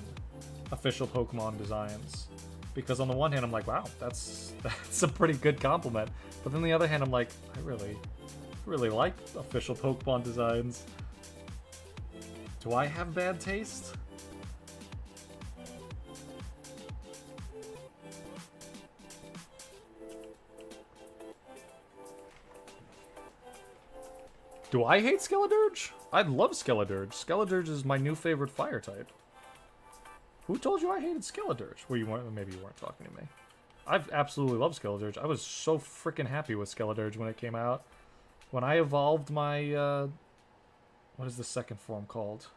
official Pokemon designs, because on the one hand I'm like, wow, that's a pretty good compliment, but then on the other hand I'm like, I really like official Pokemon designs. Do I have bad taste? Do I hate Skeledirge? I love Skeledirge. Skeledirge is my new favorite fire type. Who told you I hated Skeledirge? Well, you weren't. Maybe you weren't talking to me. I've absolutely loved Skeledirge. I was so freaking happy with Skeledirge when it came out. When I evolved my, what is the second form called?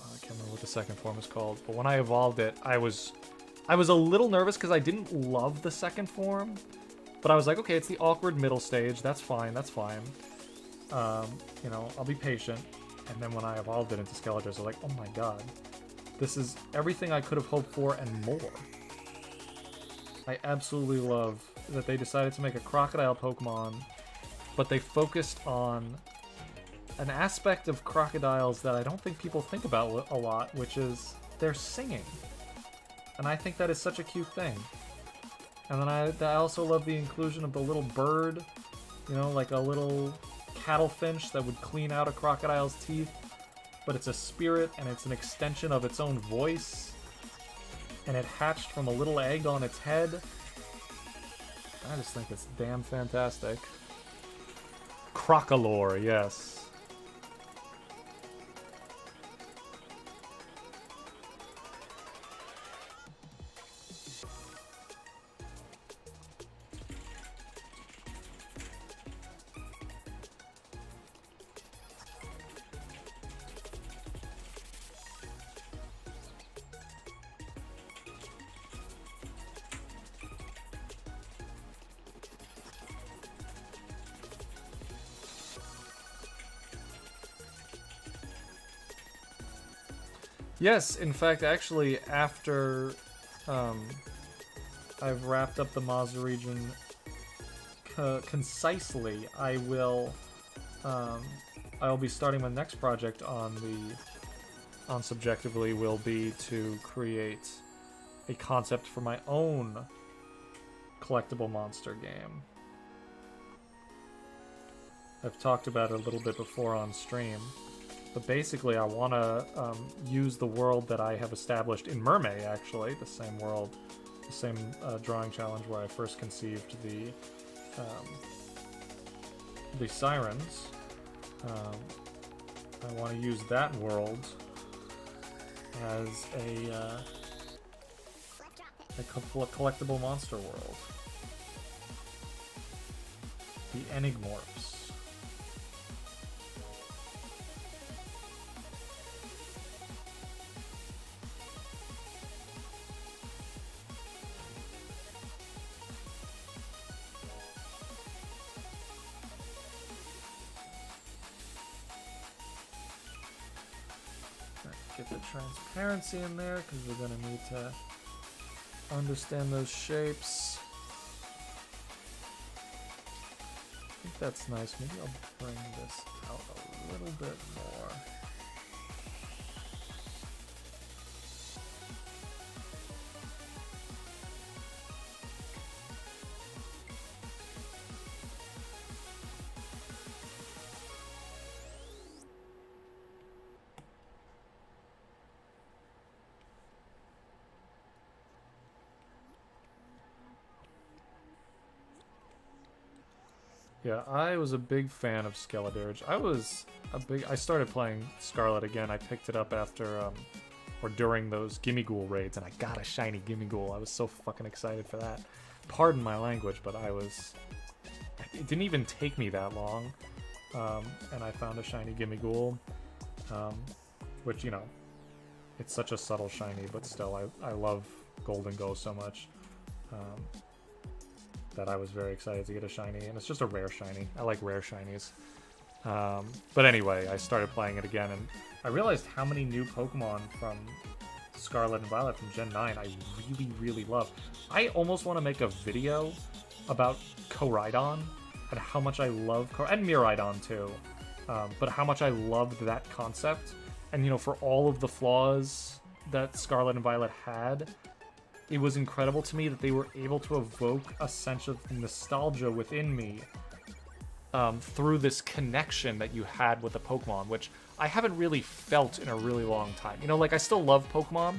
I can't remember what the second form is called. But when I evolved it, I was a little nervous because I didn't love the second form. But I was like, okay, it's the awkward middle stage. That's fine. That's fine. You know, I'll be patient. And then when I evolved it into Skeledirge, I was like, oh my god. This is everything I could have hoped for and more. I absolutely love that they decided to make a crocodile Pokemon, but they focused on an aspect of crocodiles that I don't think people think about a lot, which is their singing. And I think that is such a cute thing. And then I also love the inclusion of the little bird, you know, like a little cattlefinch that would clean out a crocodile's teeth, but it's a spirit and it's an extension of its own voice, and it hatched from a little egg on its head. I just think it's damn fantastic. Crocolore, yes. Yes, in fact, actually, after I've wrapped up the Mazah region concisely, I'll be starting my next project on unsubjectively will be to create a concept for my own collectible monster game. I've talked about it a little bit before on stream, but basically I want to use the world that I have established in Mermaid, actually, the same world, the same drawing challenge where I first conceived the sirens. I want to use that world as a collectible monster world. The Enigmorphs. Get the transparency in there because we're going to need to understand those shapes. I think that's nice. Maybe I'll bring this out a little bit more. Yeah, I was a big fan of Skeledirge. I started playing Scarlet again. I picked it up after, or during those Gimmighoul raids, and I got a shiny Gimmighoul. I was so fucking excited for that. Pardon my language, but it didn't even take me that long, and I found a shiny Gimmighoul, which, you know, it's such a subtle shiny, but still, I love Golden Go so much. That I was very excited to get a shiny, and it's just a rare shiny. I like rare shinies. But anyway, I started playing it again, and I realized how many new Pokemon from Scarlet and Violet from Gen 9 I really, really love. I almost want to make a video about Koraidon and how much I love and Miraidon too, but how much I loved that concept. And, you know, for all of the flaws that Scarlet and Violet had, it was incredible to me that they were able to evoke a sense of nostalgia within me through this connection that you had with a Pokemon, which I haven't really felt in a really long time. You know, like, I still love Pokemon,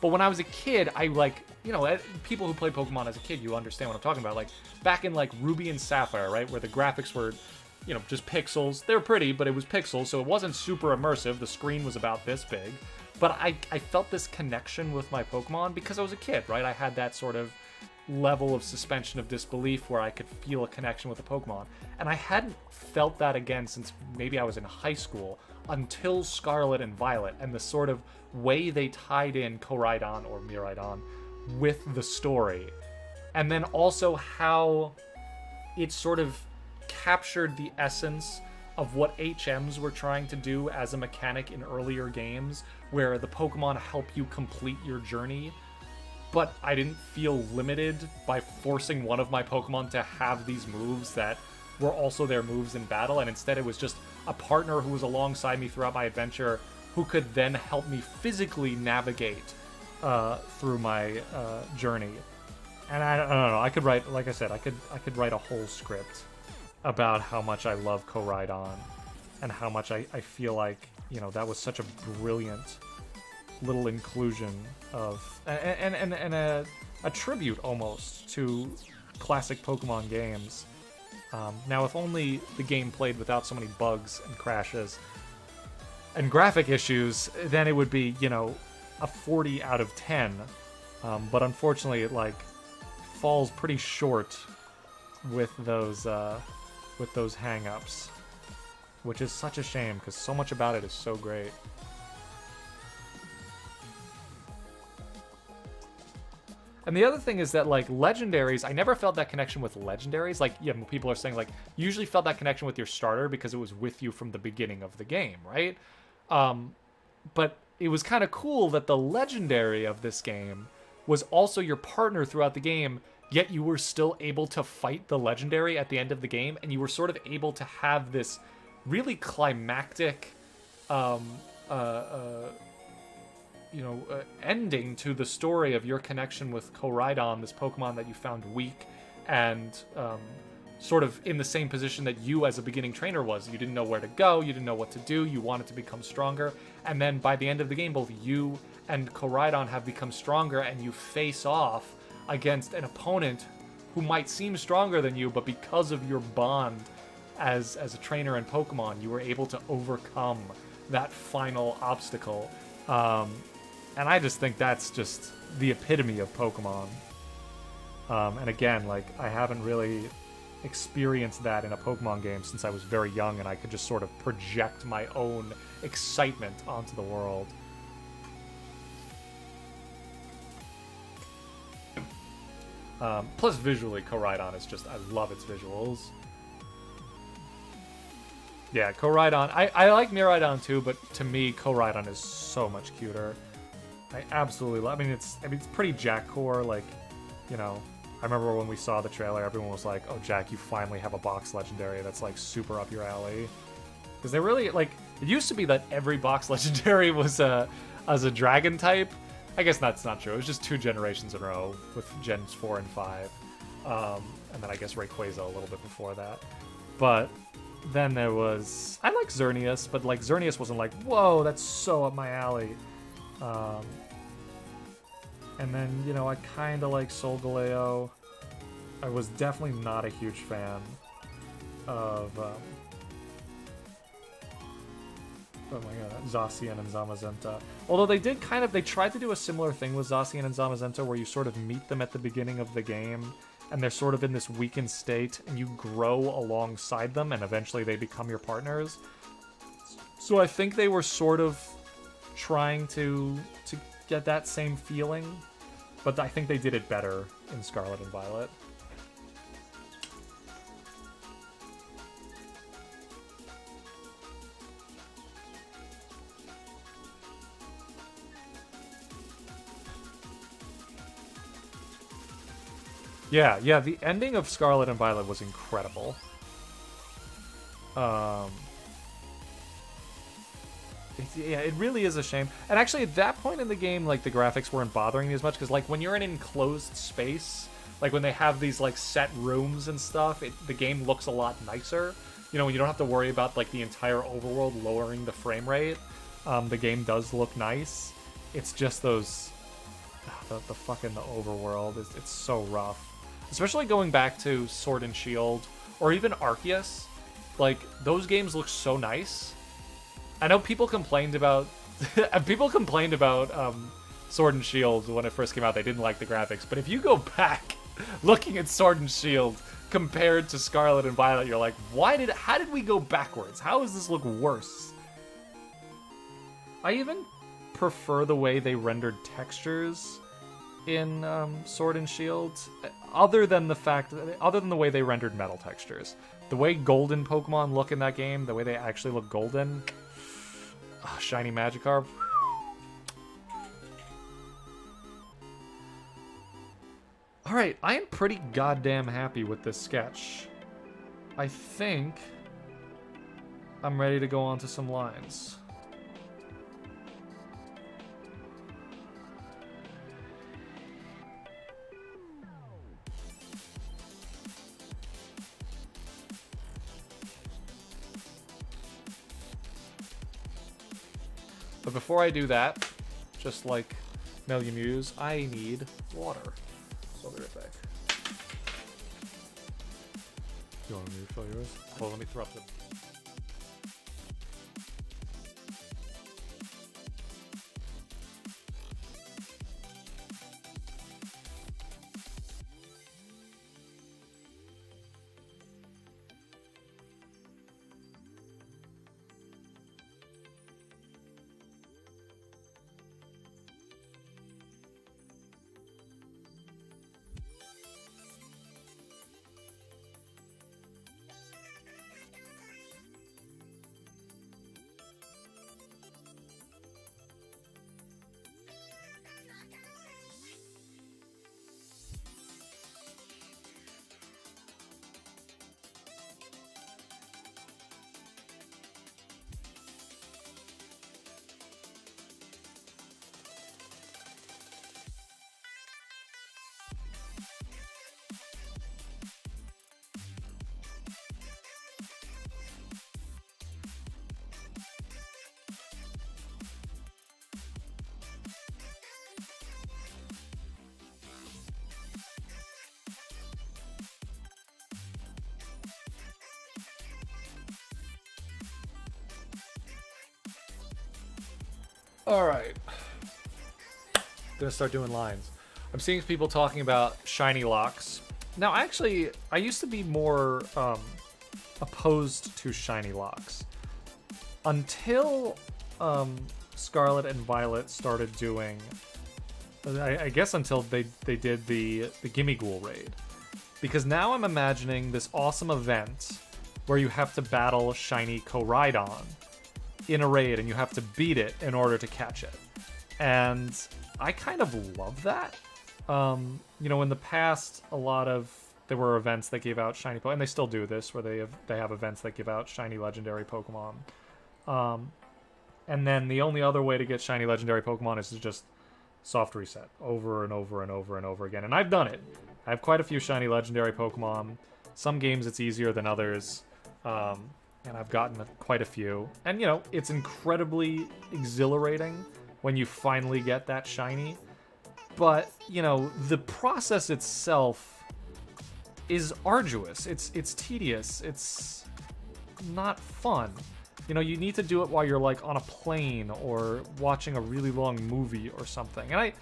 but when I was a kid, I, like, you know, people who played Pokemon as a kid, you understand what I'm talking about. Like, back in, like, Ruby and Sapphire, right, where the graphics were, you know, just pixels. They were pretty, but it was pixels, so it wasn't super immersive. The screen was about this big. But I felt this connection with my Pokemon because I was a kid, right? I had that sort of level of suspension of disbelief where I could feel a connection with a Pokemon. And I hadn't felt that again since maybe I was in high school until Scarlet and Violet and the sort of way they tied in Koraidon or Miraidon with the story. And then also how it sort of captured the essence of what HMs were trying to do as a mechanic in earlier games, where the Pokemon help you complete your journey, but I didn't feel limited by forcing one of my Pokemon to have these moves that were also their moves in battle, and instead it was just a partner who was alongside me throughout my adventure who could then help me physically navigate through my journey. And I don't know, I could write, like I said, I could write a whole script about how much I love Koraidon and how much I feel like, you know, that was such a brilliant little inclusion of and a tribute almost to classic Pokemon games. Now, if only the game played without so many bugs and crashes and graphic issues, then it would be, you know, a 40 out of 10. But unfortunately, it, like, falls pretty short with those hang-ups, which is such a shame because so much about it is so great. And the other thing is that, like, legendaries, I never felt that connection with legendaries. Like, yeah, people are saying, like, you usually felt that connection with your starter because it was with you from the beginning of the game, right? But it was kind of cool that the legendary of this game was also your partner throughout the game, yet you were still able to fight the legendary at the end of the game, and you were sort of able to have this really climactic ending to the story of your connection with Koraidon, this Pokemon that you found weak and sort of in the same position that you as a beginning trainer was. You didn't know where to go, you didn't know what to do, you wanted to become stronger, and then by the end of the game, both you and Koraidon have become stronger, and you face off against an opponent who might seem stronger than you, but because of your bond as a trainer in Pokemon, you were able to overcome that final obstacle. And I just think that's just the epitome of Pokemon. And again, like, I haven't really experienced that in a Pokemon game since I was very young, and I could just sort of project my own excitement onto the world. Plus, visually, Koraidon is just, I love its visuals. Yeah, Koraidon, I like Miraidon too, but to me, Koraidon is so much cuter. I absolutely love, I mean, it's pretty Jack core, like, I remember when we saw the trailer, everyone was like, oh, Jack, you finally have a box legendary that's, like, super up your alley. Because they really, like, it used to be that every box legendary was as a dragon type. I guess that's not true. It was just 2 generations in a row with gens 4 and 5. And then I guess Rayquaza a little bit before that. But then there was, I like Xerneas, but, like, Xerneas wasn't like, whoa, that's so up my alley. And then, I kind of like Solgaleo. I was definitely not a huge fan of, oh my god, Zacian and Zamazenta. Although they tried to do a similar thing with Zacian and Zamazenta where you sort of meet them at the beginning of the game, and they're sort of in this weakened state, and you grow alongside them, and eventually they become your partners. So I think they were sort of trying to get that same feeling, but I think they did it better in Scarlet and Violet. Yeah, the ending of Scarlet and Violet was incredible. It really is a shame. And actually, at that point in the game, like, the graphics weren't bothering me as much, because, like, when you're in an enclosed space, like, when they have these, like, set rooms and stuff, the game looks a lot nicer. When you don't have to worry about, like, the entire overworld lowering the frame rate, the game does look nice. It's just those... the overworld, it's so rough. Especially going back to Sword and Shield, or even Arceus. Like, those games look so nice. I know people complained about Sword and Shield when it first came out. They didn't like the graphics, but if you go back looking at Sword and Shield compared to Scarlet and Violet, you're like, how did we go backwards? How does this look worse? I even prefer the way they rendered textures in Sword and Shield, other than the way they rendered metal textures. The way golden Pokemon look in that game, the way they actually look golden. Oh, shiny Magikarp. Alright, I am pretty goddamn happy with this sketch. I think I'm ready to go on to some lines. But before I do that, just like Melumuse, I need water. So I'll be right back. You want me to refill yours? Well, let me throw up the... All right. Gonna start doing lines. I'm seeing people talking about shiny locks. Now, actually, I used to be more opposed to shiny locks until Scarlet and Violet started doing. I guess until they did the Gimme Ghoul raid, because now I'm imagining this awesome event where you have to battle shiny Koraidon in a raid and you have to beat it in order to catch it, and I kind of love that. You know, in the past, there were events that gave out shiny Pokemon, and they still do this, where they have events that give out shiny legendary Pokemon. And then the only other way to get shiny legendary Pokemon is to just soft reset over and over and over and over again. And I've done it. I have quite a few shiny legendary Pokemon. Some games it's easier than others. And I've gotten quite a few. And, you know, it's incredibly exhilarating when you finally get that shiny. But, you know, the process itself is arduous. It's tedious. It's not fun. You know, you need to do it while you're, like, on a plane or watching a really long movie or something. And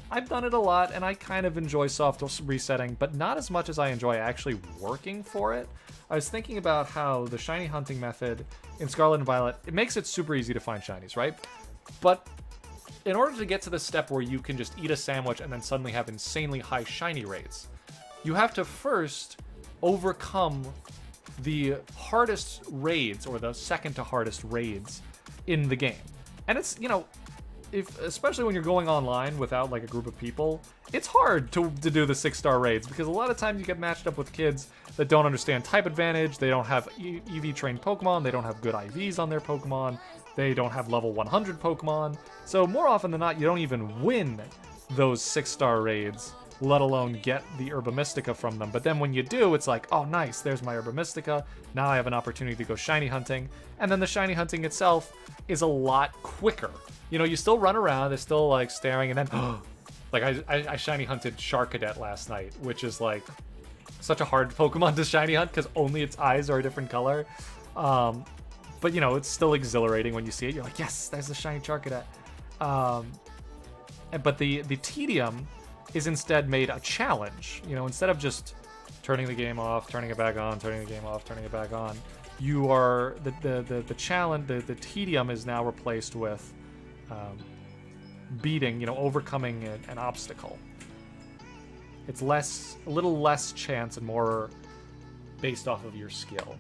I've done it a lot, and I kind of enjoy soft resetting, but not as much as I enjoy actually working for it. I was thinking about how the shiny hunting method in Scarlet and Violet, it makes it super easy to find shinies, right? But in order to get to the step where you can just eat a sandwich and then suddenly have insanely high shiny rates, you have to first overcome the hardest raids, or the second to hardest raids in the game. And it's, you know, especially when you're going online without like a group of people, it's hard to do the 6-star raids, because a lot of times you get matched up with kids that don't understand type advantage, they don't have EV trained Pokemon, they don't have good IVs on their Pokemon, they don't have level 100 Pokemon. So more often than not, you don't even win those 6-star raids, let alone get the Herba Mystica from them. But then when you do, it's like, oh nice, there's my Herba Mystica, now I have an opportunity to go shiny hunting. And then the shiny hunting itself is a lot quicker. You know, you still run around, they're still like staring, and then like I shiny hunted Charcadet last night, which is like such a hard Pokemon to shiny hunt because only its eyes are a different color. But you know, it's still exhilarating when you see it. You're like, yes, there's the shiny Charcadet. But the tedium is instead made a challenge. You know, instead of just turning the game off, turning it back on, turning the game off, turning it back on, you are the challenge. The tedium is now replaced with beating, you know, overcoming an obstacle. It's a little less chance and more based off of your skill.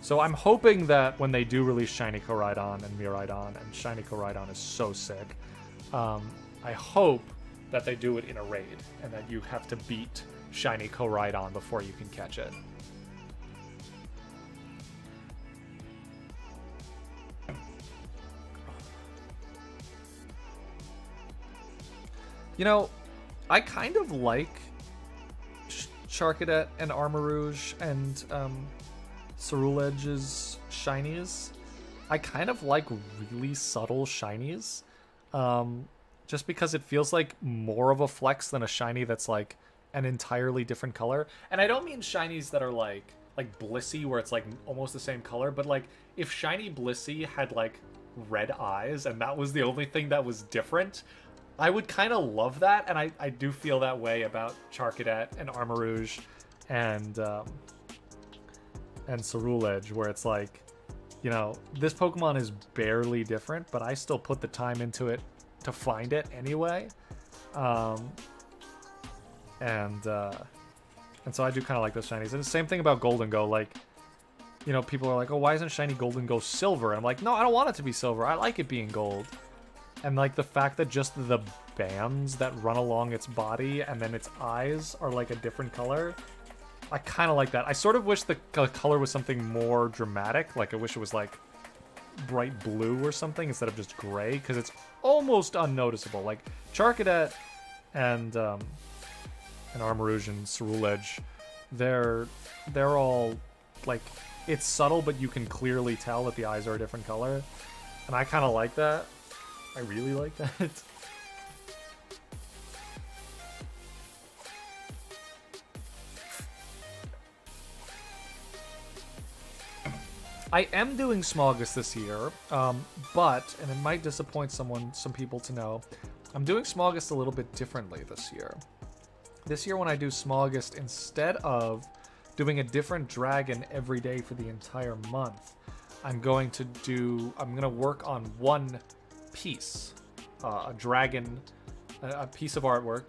So I'm hoping that when they do release Shiny Koraidon and Miraidon, and Shiny Koraidon is so sick, I hope that they do it in a raid, and that you have to beat Shiny Koraidon before you can catch it. You know, I kind of like Charcadet and Armarouge and Cerulege's shinies. I kind of like really subtle shinies. Just because it feels like more of a flex than a shiny that's like an entirely different color. And I don't mean shinies that are like Blissey, where it's like almost the same color, but like if shiny Blissey had like red eyes and that was the only thing that was different, I would kind of love that. And I do feel that way about Charcadet and Armarouge and Cerulege, where it's like, you know, this Pokemon is barely different, but I still put the time into it to find it anyway. And so I do kind of like those shinies. And the same thing about Golden Go. Like, you know, people are like, oh, why isn't shiny Golden Go silver? And I'm like, no, I don't want it to be silver. I like it being gold. And like the fact that just the bands that run along its body and then its eyes are like a different color, I kind of like that. I sort of wish the color was something more dramatic. Like I wish it was like bright blue or something instead of just gray, because it's almost unnoticeable. Like Charcadet and Armarouge and Cerulege, they're all like, it's subtle, but you can clearly tell that the eyes are a different color, and I kind of like that. I really like that. I am doing Smogus this year, but, and it might disappoint some people to know, I'm doing Smogus a little bit differently this year. This year when I do Smogus, instead of doing a different dragon every day for the entire month, I'm going to work on one piece, a dragon, a piece of artwork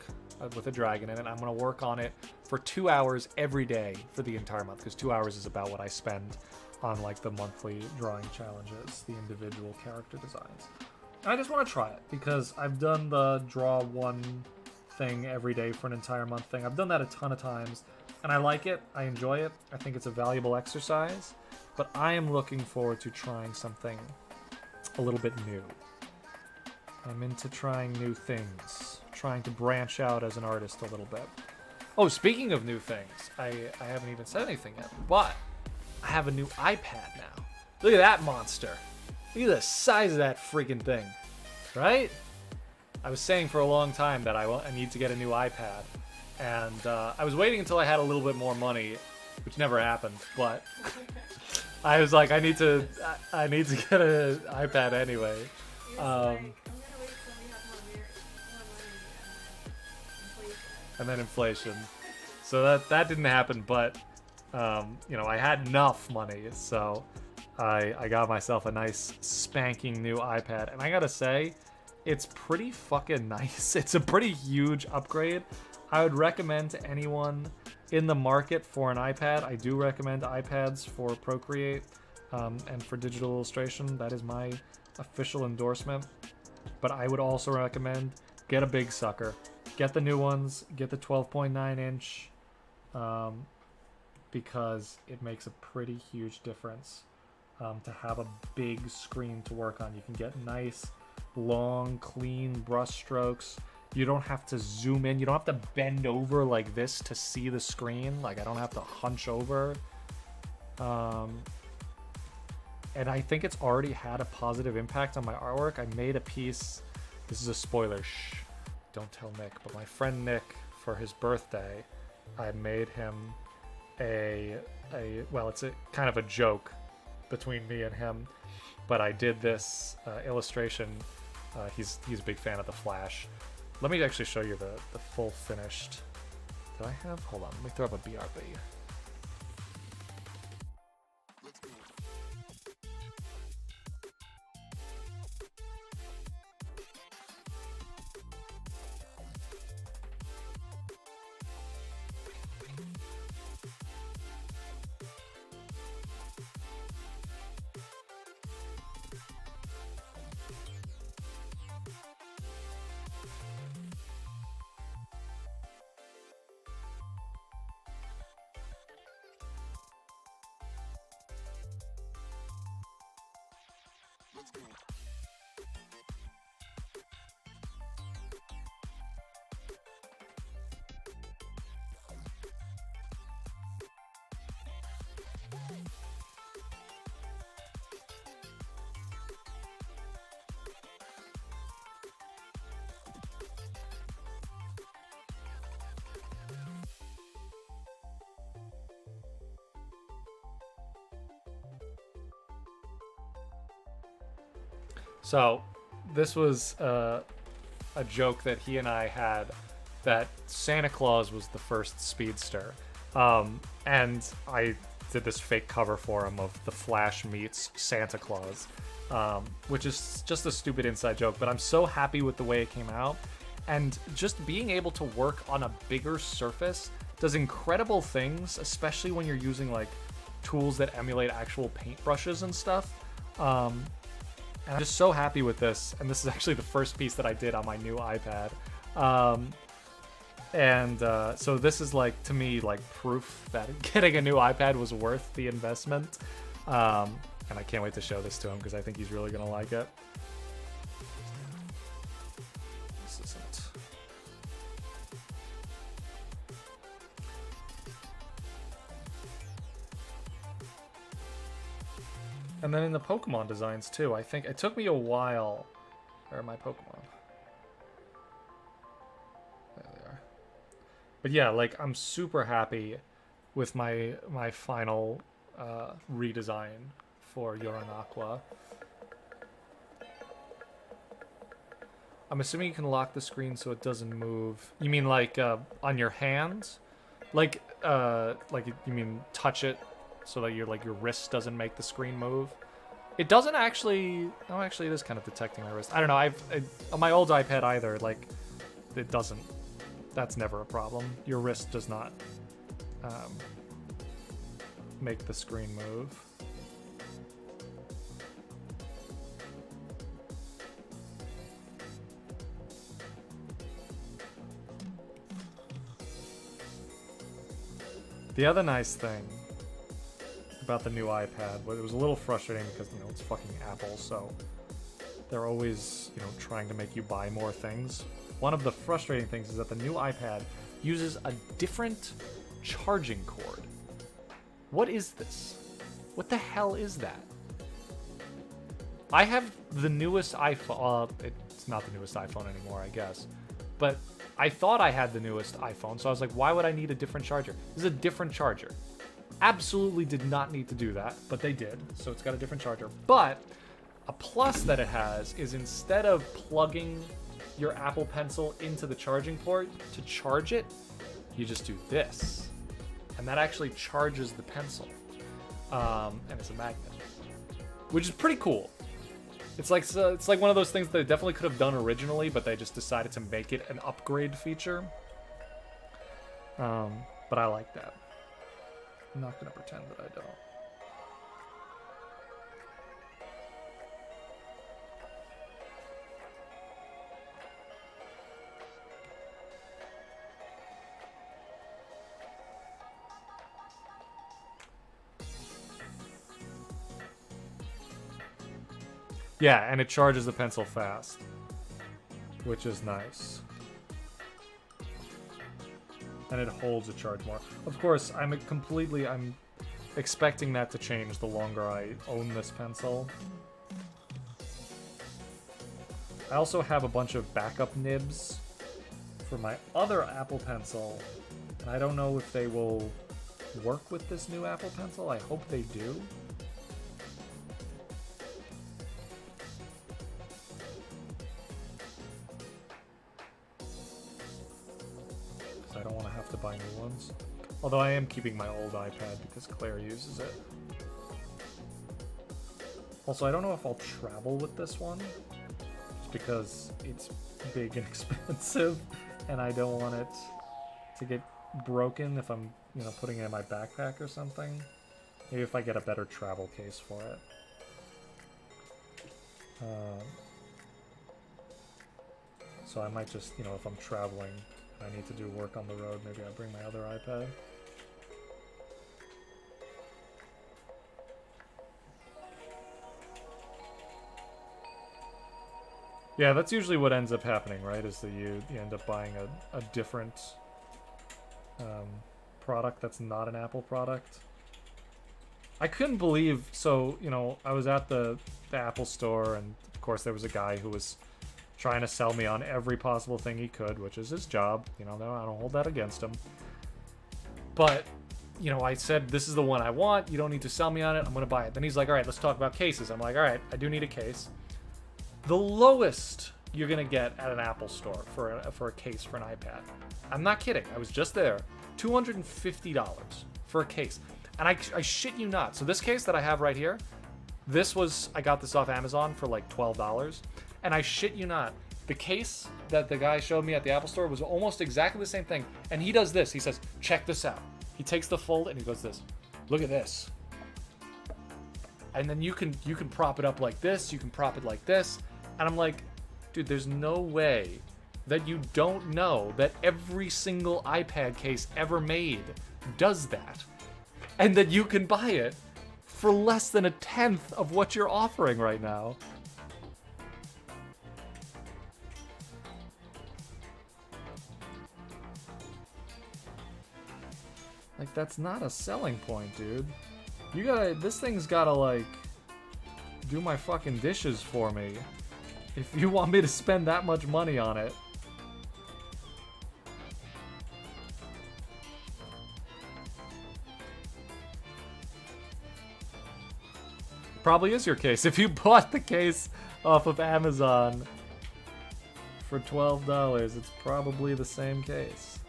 with a dragon in it. I'm going to work on it for 2 hours every day for the entire month, because 2 hours is about what I spend on like the monthly drawing challenges, the individual character designs. And I just want to try it because I've done the draw one thing every day for an entire month thing. I've done that a ton of times and I like it. I enjoy it. I think it's a valuable exercise, but I am looking forward to trying something a little bit new. I'm into trying new things, trying to branch out as an artist a little bit. Oh, speaking of new things, I haven't even said anything yet, but I have a new iPad now. Look at that monster. Look at the size of that freaking thing, right? I was saying for a long time that I need to get a new iPad, and I was waiting until I had a little bit more money, which never happened, but I was like, I need to get an iPad anyway. I'm gonna wait till we have more money again. And then inflation. So that didn't happen, but you know, I had enough money, so I got myself a nice spanking new iPad, and I gotta say, it's pretty fucking nice. It's a pretty huge upgrade. I would recommend to anyone in the market for an iPad. I do recommend iPads for Procreate and for digital illustration. That is my official endorsement. But I would also recommend get a big sucker. Get the new ones. Get the 12.9 inch. Because it makes a pretty huge difference to have a big screen to work on. You can get nice, long, clean brush strokes. You don't have to zoom in. You don't have to bend over like this to see the screen. Like, I don't have to hunch over. And I think it's already had a positive impact on my artwork. I made a piece. This is a spoiler. Shh. Don't tell Nick. But my friend Nick, for his birthday, I made him well, it's a kind of a joke between me and him, but I did this illustration. He's a big fan of the Flash. Let me actually show you the full finished. Do I have? Hold on, let me throw up a BRB. So, this was a joke that he and I had, that Santa Claus was the first speedster. And I did this fake cover for him of The Flash meets Santa Claus, which is just a stupid inside joke, but I'm so happy with the way it came out. And just being able to work on a bigger surface does incredible things, especially when you're using like tools that emulate actual paintbrushes and stuff. And I'm just so happy with this, and this is actually the first piece that I did on my new iPad. So this is like, to me, like proof that getting a new iPad was worth the investment. And I can't wait to show this to him because I think he's really gonna like it. This isn't. And then in the Pokemon designs too, I think it took me a while. Where are my Pokemon? There they are. But yeah, like I'm super happy with my final redesign for Yoranakwa. I'm assuming you can lock the screen so it doesn't move. You mean like on your hands? Like you mean touch it so that your wrist doesn't make the screen move? It doesn't actually. Oh, actually, it is kind of detecting my wrist. I don't know. On my old iPad either, like, it doesn't. That's never a problem. Your wrist does not make the screen move. The other nice thing about the new iPad, but it was a little frustrating because, it's fucking Apple, so they're always, trying to make you buy more things. One of the frustrating things is that the new iPad uses a different charging cord. What is this? What the hell is that? I have the newest iPhone. It's not the newest iPhone anymore, I guess. But I thought I had the newest iPhone, so I was like, why would I need a different charger? This is a different charger. Absolutely did not need to do that, but they did, so it's got a different charger. But a plus that it has is instead of plugging your Apple Pencil into the charging port to charge it, you just do this. And that actually charges the pencil. And it's a magnet, which is pretty cool. It's like one of those things that they definitely could have done originally, but they just decided to make it an upgrade feature. But I like that. I'm not gonna pretend that I don't. Yeah, and it charges the pencil fast, which is nice. And it holds a charge more. Of course, I'm expecting that to change the longer I own this pencil. I also have a bunch of backup nibs for my other Apple Pencil, and I don't know if they will work with this new Apple Pencil. I hope they do. I don't want to have to buy new ones. Although I am keeping my old iPad because Claire uses it. Also, I don't know if I'll travel with this one. Just because it's big and expensive. And I don't want it to get broken if I'm, putting it in my backpack or something. Maybe if I get a better travel case for it. So I might just, if I'm traveling, I need to do work on the road, maybe I'll bring my other iPad. Yeah, that's usually what ends up happening, right? Is that you end up buying a different product that's not an Apple product. I couldn't believe, so, I was at the Apple store, and of course there was a guy who was trying to sell me on every possible thing he could, which is his job. I don't hold that against him. But, I said, this is the one I want. You don't need to sell me on it. I'm going to buy it. Then he's like, all right, let's talk about cases. I'm like, all right, I do need a case. The lowest you're going to get at an Apple store for a case for an iPad. I'm not kidding. I was just there. $250 for a case. And I shit you not. So this case that I have right here, I got this off Amazon for like $12. And I shit you not, the case that the guy showed me at the Apple store was almost exactly the same thing. And he does this. He says, check this out. He takes the fold and he goes this. Look at this. And then you can prop it up like this. You can prop it like this. And I'm like, dude, there's no way that you don't know that every single iPad case ever made does that. And that you can buy it for less than a tenth of what you're offering right now. Like, that's not a selling point, dude. This thing's gotta, like, do my fucking dishes for me. If you want me to spend that much money on it. probably is your case. If you bought the case off of Amazon for $12, it's probably the same case.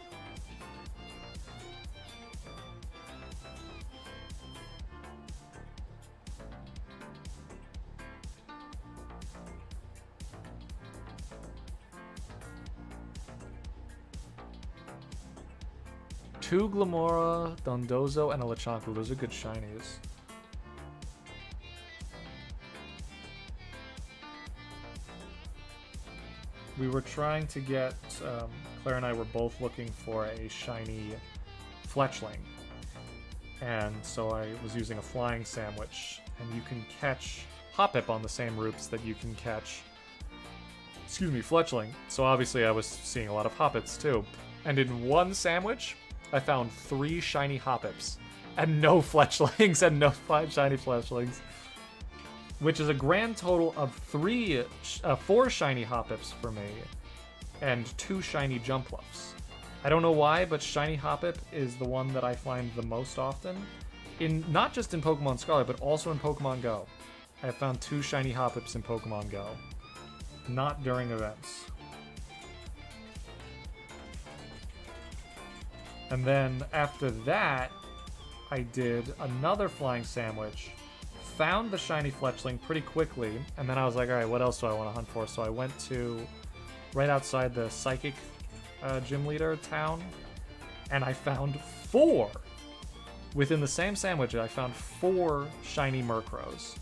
Two Glamora, Dondozo, and a Lechonku. Those are good shinies. We were trying to get, Claire and I were both looking for a shiny Fletchling. And so I was using a flying sandwich, and you can catch Hoppip on the same routes that you can catch, Fletchling. So obviously I was seeing a lot of Hoppips too. And in one sandwich, I found 3 shiny Hoppips, and no Fletchlings, and no 5 shiny Fletchlings. Which is a grand total of 4 shiny Hoppips for me, and 2 shiny Jumpluffs. I don't know why, but shiny Hoppip is the one that I find the most often. Not just in Pokemon Scarlet, but also in Pokemon Go. I have found 2 shiny Hoppips in Pokemon Go. Not during events. And then after that, I did another flying sandwich, found the shiny Fletchling pretty quickly, and then I was like, alright, what else do I want to hunt for? So I went to right outside the Psychic gym leader town, and I found 4. Within the same sandwich, I found 4 shiny Murkrows.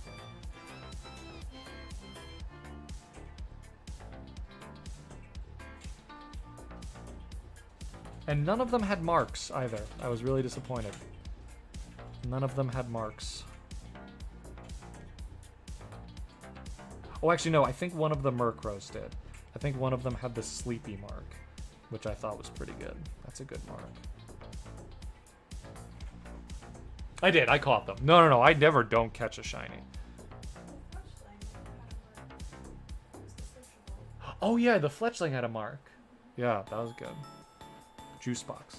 And none of them had marks either. I was really disappointed. None of them had marks. Oh, actually, no. I think one of the Murkrows did. I think one of them had the Sleepy mark, which I thought was pretty good. That's a good mark. I did. I caught them. No. I never don't catch a shiny. Oh, yeah. The Fletchling had a mark. Yeah, that was good. Juice box.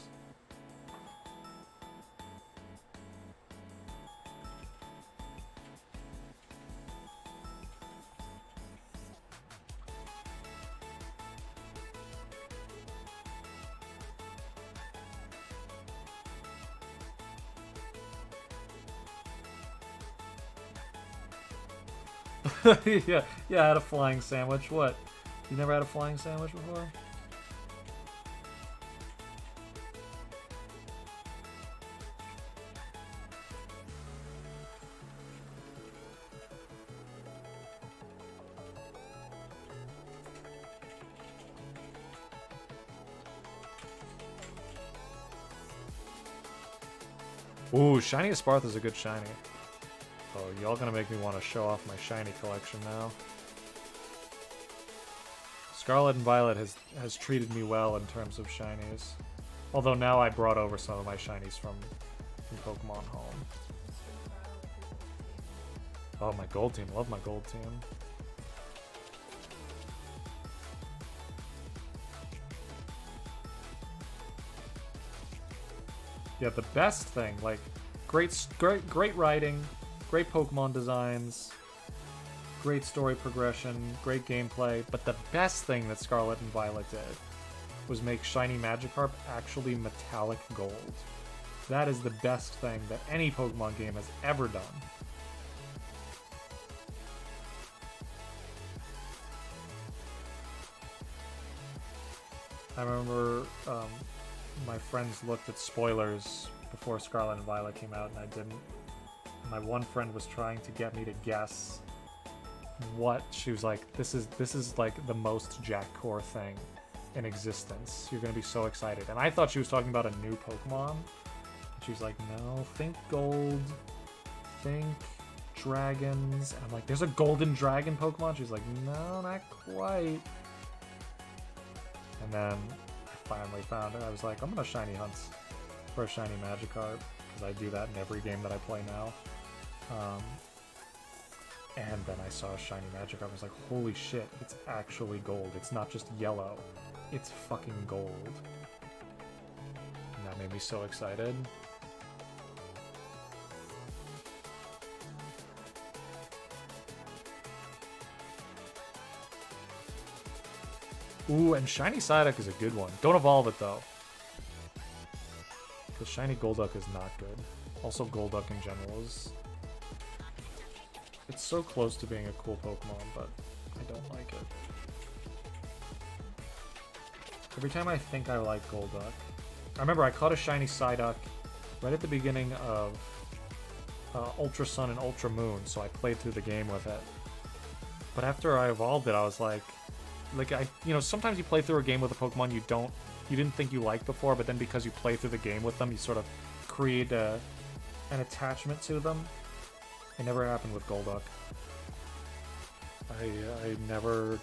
yeah, I had a flying sandwich. What? You never had a flying sandwich before? Ooh, Shiny Esparth is a good shiny. Oh, y'all gonna make me want to show off my shiny collection now. Scarlet and Violet has treated me well in terms of shinies. Although now I brought over some of my shinies from Pokemon Home. Oh, my gold team. Love my gold team. Yeah, the best thing, like, great writing, great Pokemon designs, great story progression, great gameplay, but the best thing that Scarlet and Violet did was make Shiny Magikarp actually metallic gold. That is the best thing that any Pokemon game has ever done. I remember my friends looked at spoilers before Scarlet and Violet came out, and I didn't. My one friend was trying to get me to guess what she was like. This is like the most Jack Core thing in existence. You're gonna be so excited. And I thought she was talking about a new Pokemon. And she's like, no, think gold, think dragons. And I'm like, there's a golden dragon Pokemon? She's like, no, not quite. And then I finally found it. I was like, I'm gonna shiny hunt for a shiny Magikarp, because I do that in every game that I play now. And then I saw a shiny Magikarp. I was like, holy shit, it's actually gold. It's not just yellow. It's fucking gold. And that made me so excited. Ooh, and Shiny Psyduck is a good one. Don't evolve it, though. Because Shiny Golduck is not good. Also, Golduck in general is... It's so close to being a cool Pokemon, but I don't like it. Every time I think I like Golduck... I remember I caught a Shiny Psyduck right at the beginning of Ultra Sun and Ultra Moon, so I played through the game with it. But after I evolved it, I was like sometimes you play through a game with a Pokemon you didn't think you liked before, but then because you play through the game with them, you sort of create an attachment to them. It never happened with Golduck. I never...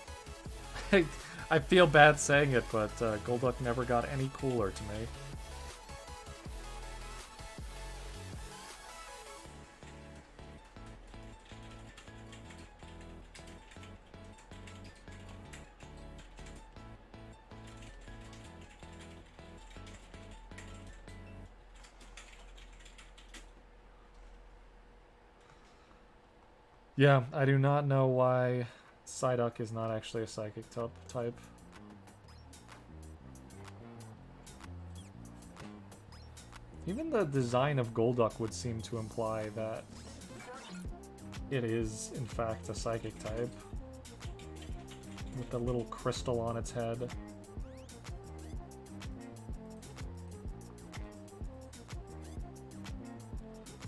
I feel bad saying it, but Golduck never got any cooler to me. Yeah, I do not know why Psyduck is not actually a Psychic type. Even the design of Golduck would seem to imply that it is, in fact, a Psychic type. With the little crystal on its head.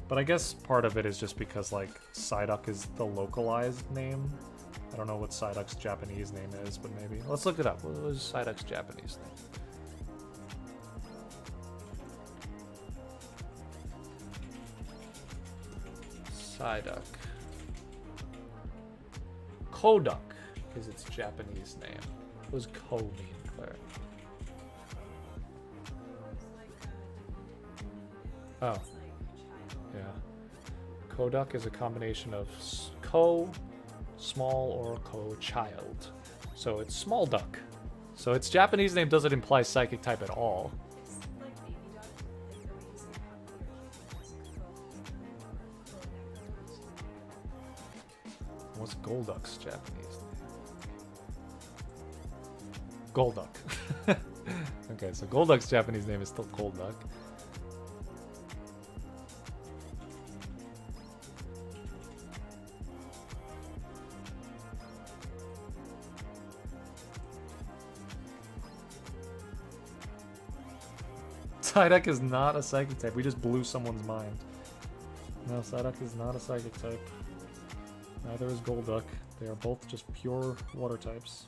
But I guess part of it is just because, like, Psyduck is the localized name. I don't know what Psyduck's Japanese name is, but maybe. Let's look it up. What was Psyduck's Japanese name? Psyduck. Koduck is its Japanese name. What does Ko mean, Claire? Oh. Yeah. Koduck is a combination of ko, small, or ko, child. So it's small duck. So its Japanese name doesn't imply Psychic type at all. What's Golduck's Japanese name? Golduck. Okay, so Golduck's Japanese name is still Golduck. Psyduck is not a Psychic type. We just blew someone's mind. No, Psyduck is not a Psychic type. Neither is Golduck. They are both just pure water types.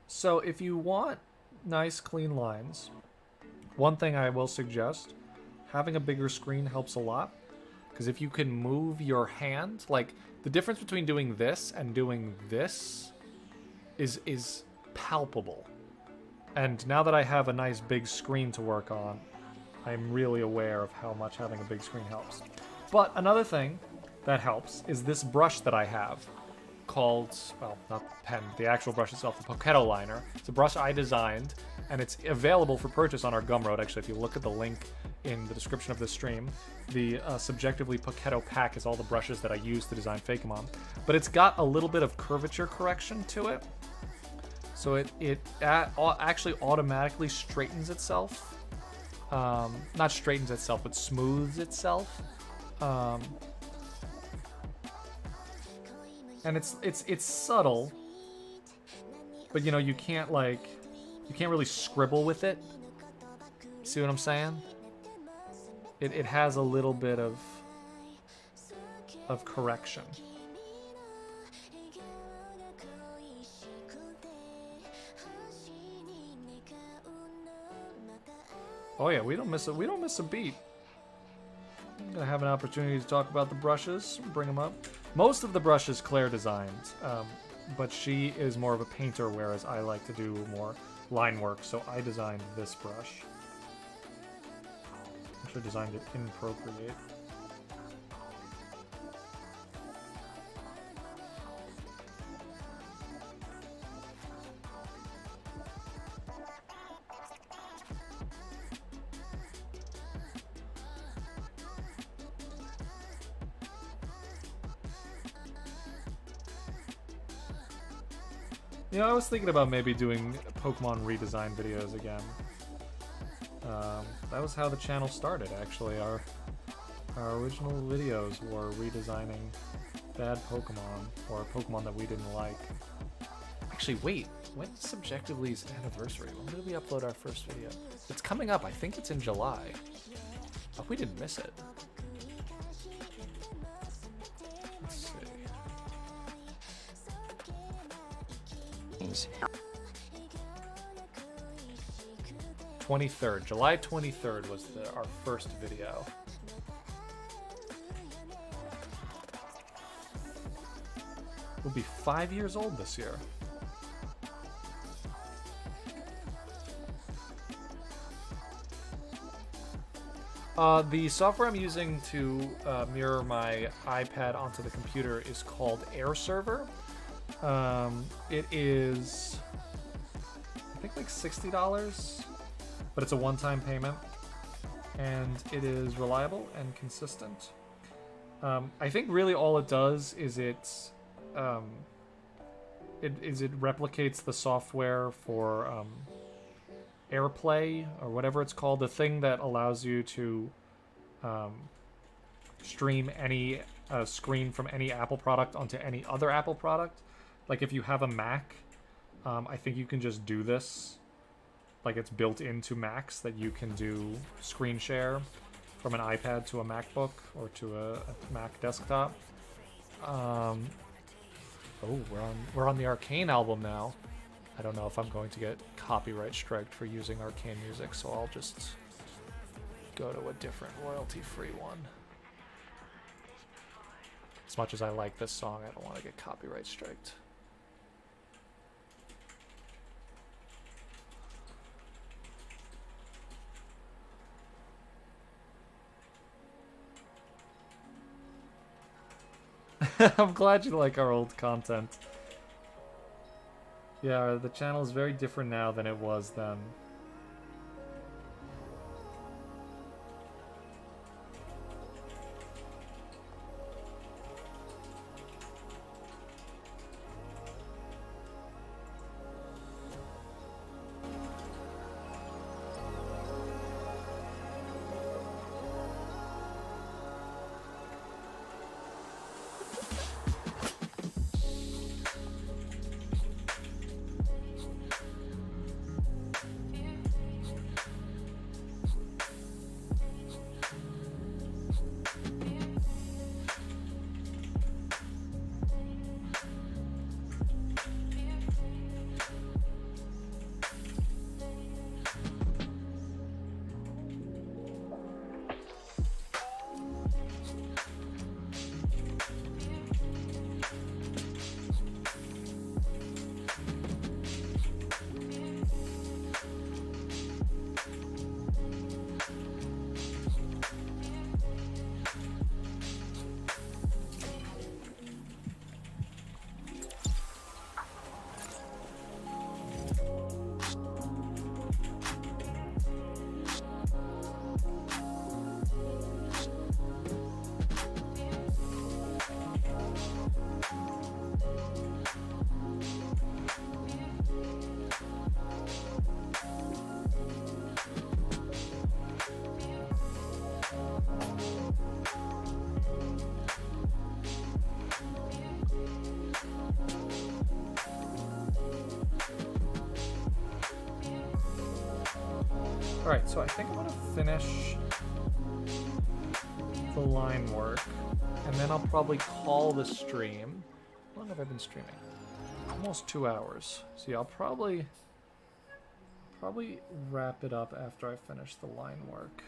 So if you want nice clean lines, one thing I will suggest, having a bigger screen helps a lot. Because if you can move your hand, like the difference between doing this and doing this is palpable. And now that I have a nice big screen to work on, I'm really aware of how much having a big screen helps. But another thing that helps is this brush that I have. Called, well, not the pen, the actual brush itself, the Poketo Liner. It's a brush I designed, and it's available for purchase on our Gumroad. Actually, if you look at the link in the description of this stream, the Subjectively Poketo pack is all the brushes that I use to design Fakemon. But it's got a little bit of curvature correction to it, so it actually automatically straightens itself not straightens itself, but smooths itself. And it's subtle, but you know, you can't really scribble with it. See what I'm saying? It has a little bit of correction. Oh yeah, we don't miss a beat. I'm gonna have an opportunity to talk about the brushes, bring them up. Most of the brushes Claire designed, but she is more of a painter, whereas I like to do more line work, so I designed this brush. Actually designed it in Procreate. You know, I was thinking about maybe doing Pokemon redesign videos again. That was how the channel started, actually. Our original videos were redesigning bad Pokemon, or Pokemon that we didn't like. Actually, wait. When's Subjectively's anniversary? When did we upload our first video? It's coming up. I think it's in July. I hope we didn't miss it. Let's see. 23rd. July 23rd was our first video. We'll be 5 years old this year. The software I'm using to mirror my iPad onto the computer is called Air Server. It is, I think, like $60, but it's a one-time payment, and it is reliable and consistent. I think really all it does is it replicates the software for AirPlay, or whatever it's called, the thing that allows you to stream any screen from any Apple product onto any other Apple product. Like if you have a Mac, I think you can just do this. Like it's built into Macs that you can do screen share from an iPad to a MacBook or to a Mac desktop. Oh, we're on the Arcane album now. I don't know if I'm going to get copyright striked for using Arcane music, so I'll just go to a different royalty-free one. As much as I like this song, I don't want to get copyright striked. I'm glad you like our old content. Yeah, the channel is very different now than it was then. Alright, so I think I'm gonna finish the line work, and then I'll probably call the stream. How long have I been streaming? Almost 2 hours. So yeah, I'll probably wrap it up after I finish the line work.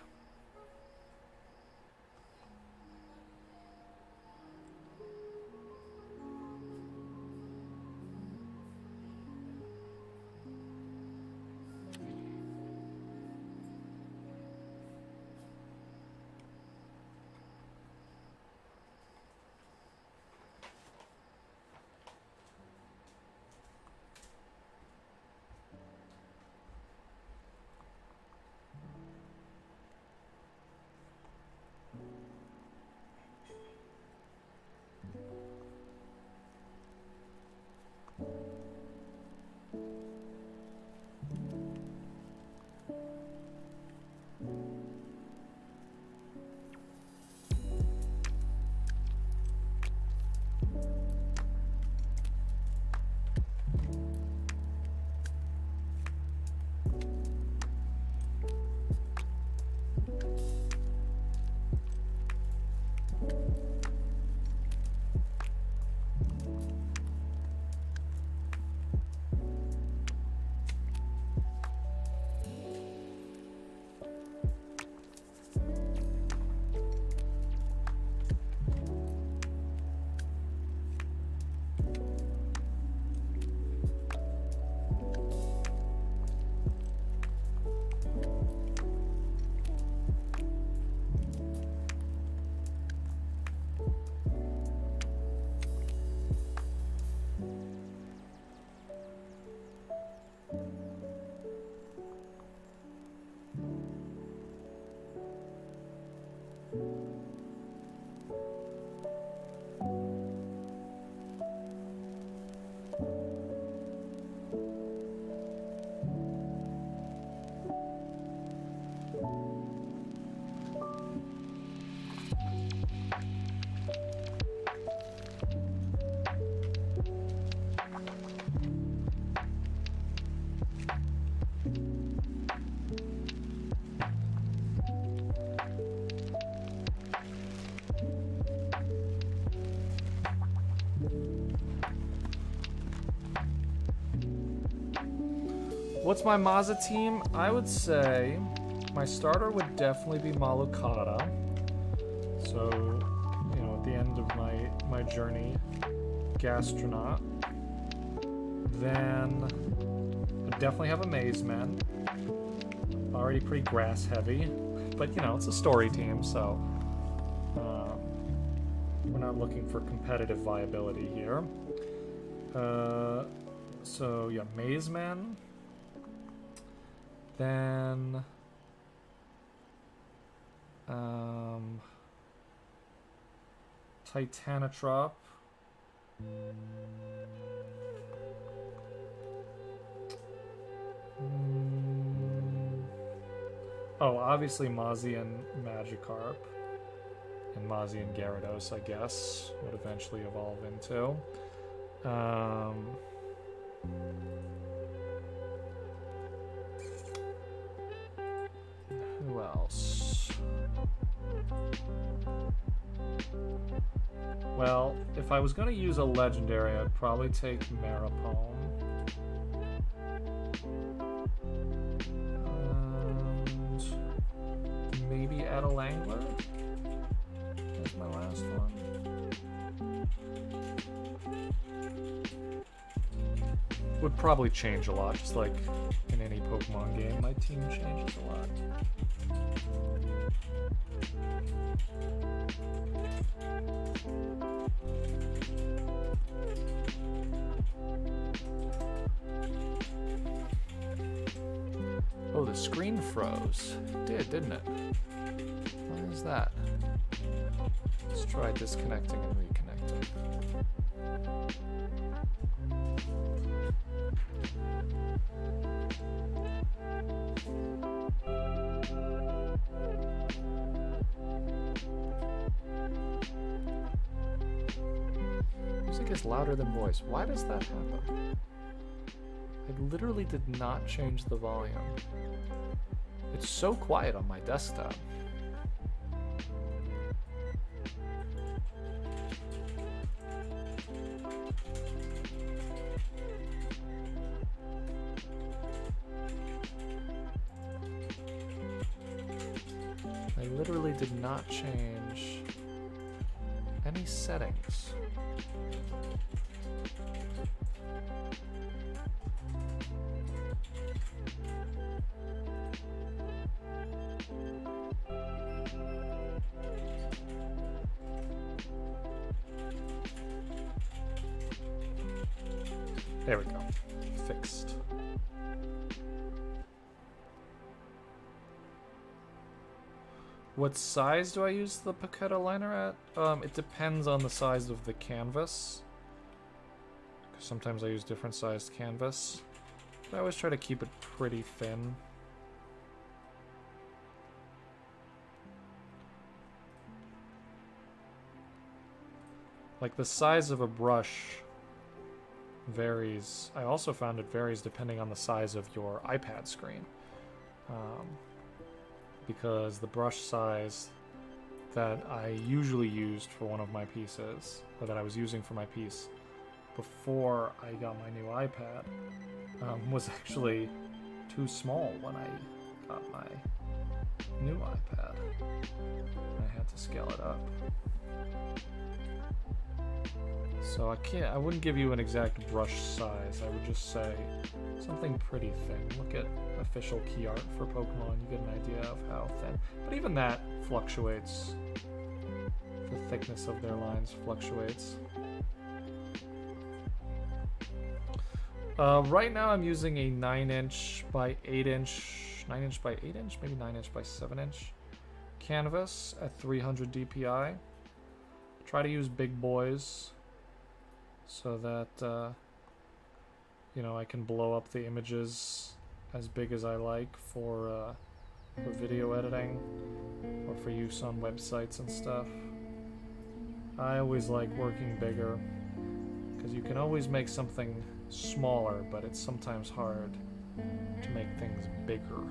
What's my Mazah team? I would say my starter would definitely be Malukata. So, you know, at the end of my journey, Gastronaut. Then I definitely have a Mazeman. Already pretty grass heavy, but you know, it's a story team, so we're not looking for competitive viability here. So yeah, Mazeman. Then Titanotrop. Oh, obviously Mazah and Magikarp. And Mazah and Gyarados, I guess, would eventually evolve into. Who else? Well, if I was going to use a legendary, I'd probably take Maripone. And maybe Adelangler as my last one. Would probably change a lot, just like in any Pokemon game, my team changes a lot. Oh, the screen froze. It did, didn't it? What is that? Let's try disconnecting and reconnecting. Music is louder than voice. Why does that happen? I literally did not change the volume. It's so quiet on my desktop. I literally did not change any settings. There we go. Fixed. What size do I use the Paquette liner at? It depends on the size of the canvas. 'Cause sometimes I use different sized canvas. But I always try to keep it pretty thin. Like the size of a brush varies. I also found it varies depending on the size of your iPad screen. Because the brush size that I usually used for one of my pieces, or that I was using for my piece before I got my new iPad, was actually too small when I got my new iPad. I had to scale it up. So I wouldn't give you an exact brush size. I would just say something pretty thin. Look at official key art for Pokemon, you get an idea of how thin. But even that fluctuates. The thickness of their lines fluctuates. Right now I'm using a 9" by 8", 9" by 8", maybe 9" by 7" canvas at 300 DPI. Try to use big boys so that you know, I can blow up the images as big as I like for video editing or for use on websites and stuff. I always like working bigger because you can always make something smaller, but it's sometimes hard to make things bigger.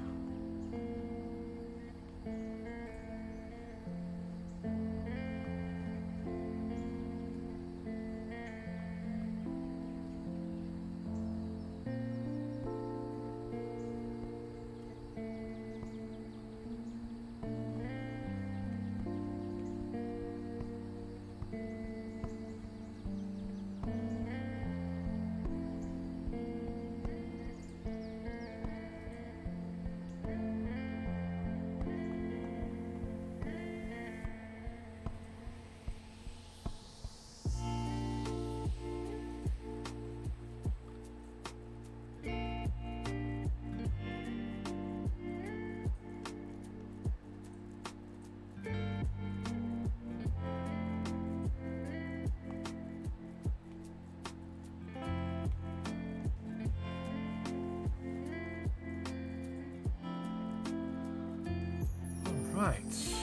Right.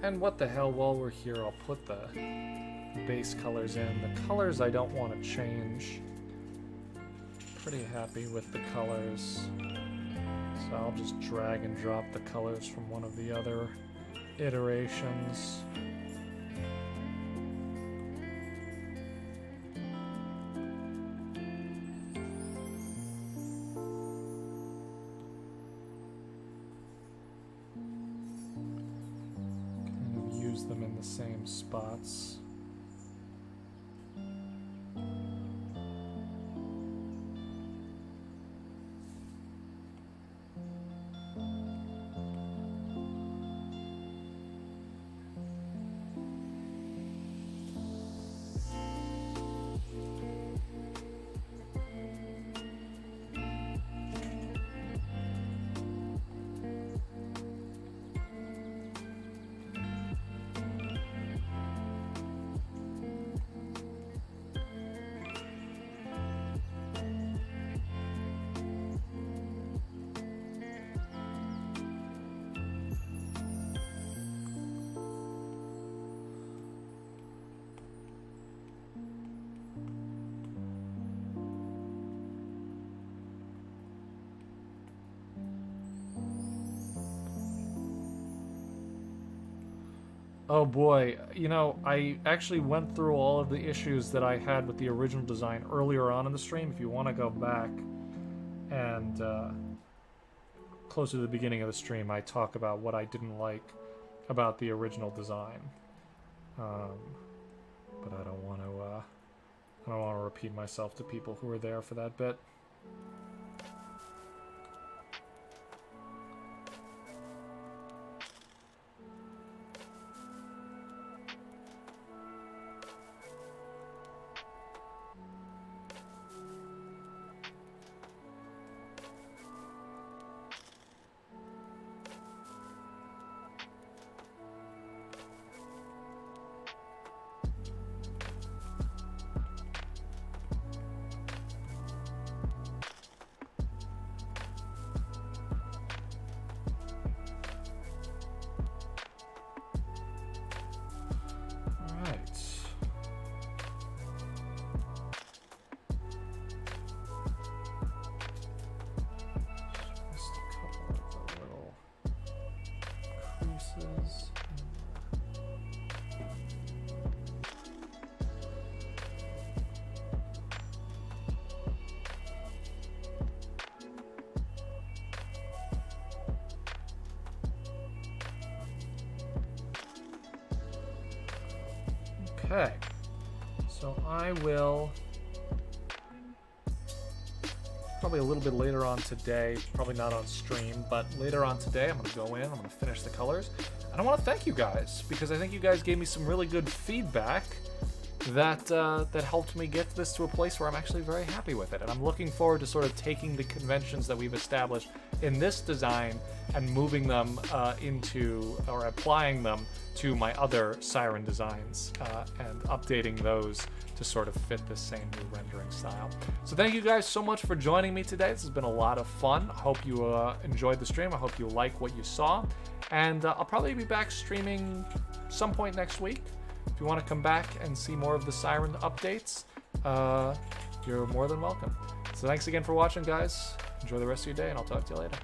And what the hell, while we're here, I'll put the base colors in. The colors I don't want to change. Pretty happy with the colors. So I'll just drag and drop the colors from one of the other iterations. Them in the same spots. Oh boy, you know, I actually went through all of the issues that I had with the original design earlier on in the stream. If you want to go back and closer to the beginning of the stream, I talk about what I didn't like about the original design. But I don't want to repeat myself to people who were there for that bit. Okay, so I will, probably a little bit later on today, probably not on stream, but later on today I'm going to go in, I'm going to finish the colors, and I want to thank you guys, because I think you guys gave me some really good feedback that that helped me get this to a place where I'm actually very happy with it, and I'm looking forward to sort of taking the conventions that we've established in this design and moving them into, or applying them to my other siren designs and updating those to sort of fit the same new rendering style. So thank you guys so much for joining me today. This has been a lot of fun. I hope you enjoyed the stream. I hope you like what you saw. And I'll probably be back streaming some point next week. If you want to come back and see more of the siren updates, you're more than welcome. So thanks again for watching, guys. Enjoy the rest of your day, and I'll talk to you later.